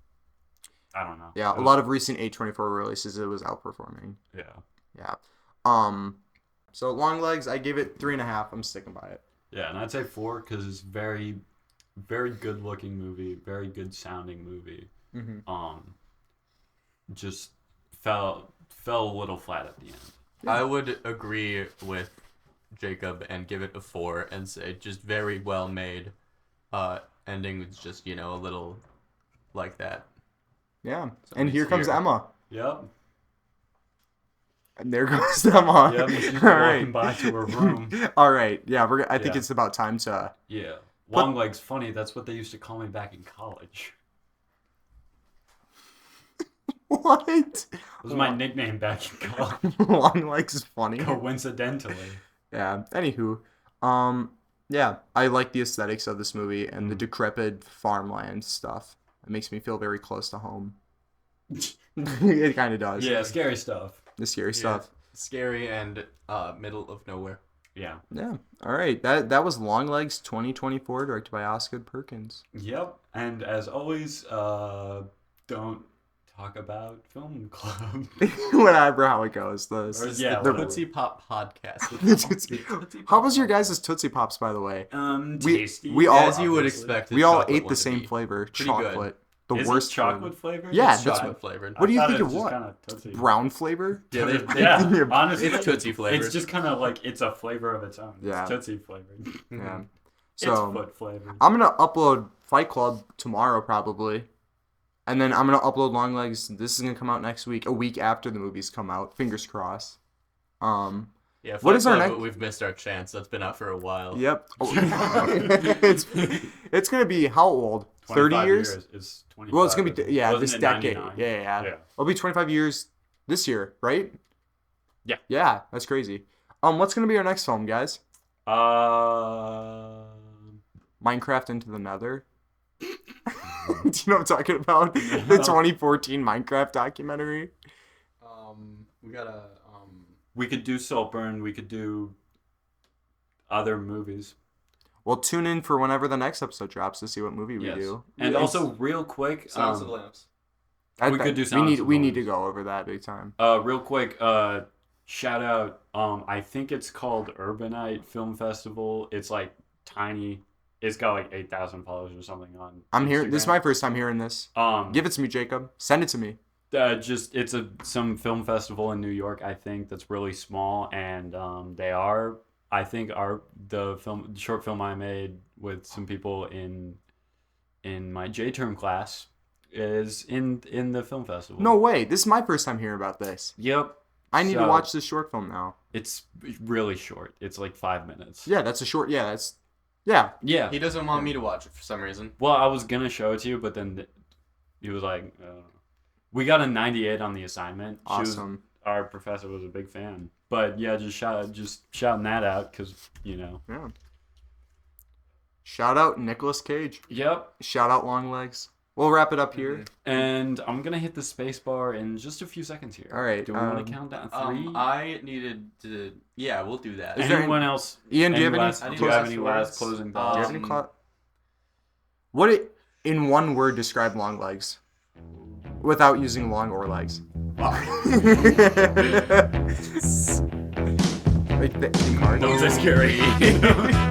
I don't know. Yeah, a lot of recent A24 releases, it was outperforming. Yeah. Yeah. So Longlegs, I gave it 3.5. I'm sticking by it. Yeah, and I'd say 4 because it's very, very good looking movie, very good sounding movie. Mm-hmm. Just fell a little flat at the end. Yeah. I would agree with Jacob and give it a 4 and say just very well made. Ending was just, a little like that. Yeah. So And here comes here. Emma. Yep. And there goes Emma. Yep. She's All walking by to her room. All right. Yeah, I think Yeah. it's about time to... Yeah. Longlegs, funny. That's what they used to call me back in college. What? It was my nickname back in college. Longlegs is funny. Coincidentally. Yeah. Anywho, yeah, I like the aesthetics of this movie and the decrepit farmland stuff. It makes me feel very close to home. It kind of does. Yeah, scary stuff. The scary Yeah. stuff. Scary and middle of nowhere. Yeah. Yeah. All right. That was Longlegs 2024, directed by Oscar Perkins. Yep. And as always, don't talk about film club. Whatever, how it goes. Yeah, The whatever. Tootsie Pop podcast. The Tootsie- How was your guys' Tootsie Pops, by the way? Tasty. we all- As you would obviously. expect. We all chocolate ate one the to same be. flavor, Pretty chocolate. The Is worst it chocolate flavored? Yeah, It's that's chocolate flavored. What do you I think thought it was was? Kind of Tootsie. Brown flavor? Yeah, Yeah, honestly, it's Tootsie flavored. It's just kind of like it's a flavor of its own. Yeah. It's Tootsie flavored. Yeah. It's So foot flavored. I'm gonna upload Fight Club tomorrow probably, and then I'm gonna upload Longlegs. This is gonna come out next week, a week after the movies come out. Fingers crossed. Yeah, What is our Club, next- We've missed our chance. That's been out for a while. Yep. it's gonna be how old? 30 25 years? It's 25. Well, it's gonna be Wasn't this it decade. 99? Yeah. Yeah. It'll be 25 years this year, right? Yeah. Yeah, that's crazy. What's gonna be our next film, guys? Minecraft Into the Nether. Do you know what I'm talking about? The 2014 Minecraft documentary. We gotta. We could do Saltburn. We could do other movies. Well, tune in for whenever the next episode drops to see what movie we Yes. do. And Yes. also, real quick, Sounds of Lamps. We could do Silence of We the need to Lambs. go over that big time. real quick, shout out. I think it's called Urbanite Film Festival. It's like tiny. It's got like 8,000 followers or something on. I'm here. This is my Instagram. first time hearing this. Give it to me, Jacob. Send it to me. It's some film festival in New York, I think, that's really small, and they are, I think, the short film I made with some people in my J-term class is in the film festival. No way. This is my first time hearing about this. Yep. I need to So- watch this short film now. It's really short. It's like 5 minutes. Yeah, that's a short. Yeah, that's. Yeah. Yeah. He doesn't want me to watch it for some reason. Well, I was gonna show it to you, but then he was like, we got a 98 on the assignment. Awesome. Our professor was a big fan. But yeah, just shouting that out because, Yeah. Shout out Nicolas Cage. Yep. Shout out Longlegs. We'll wrap it up here. And I'm gonna hit the space bar in just a few seconds here. All right, Do we want to count down 3? I needed to. Yeah, we'll do that. Is there Anyone else? Ian, do you have any? last, any do you have last any words? last closing Do you thoughts? have any What in one word describe Longlegs without using long or legs? Like the card. Don't say scary.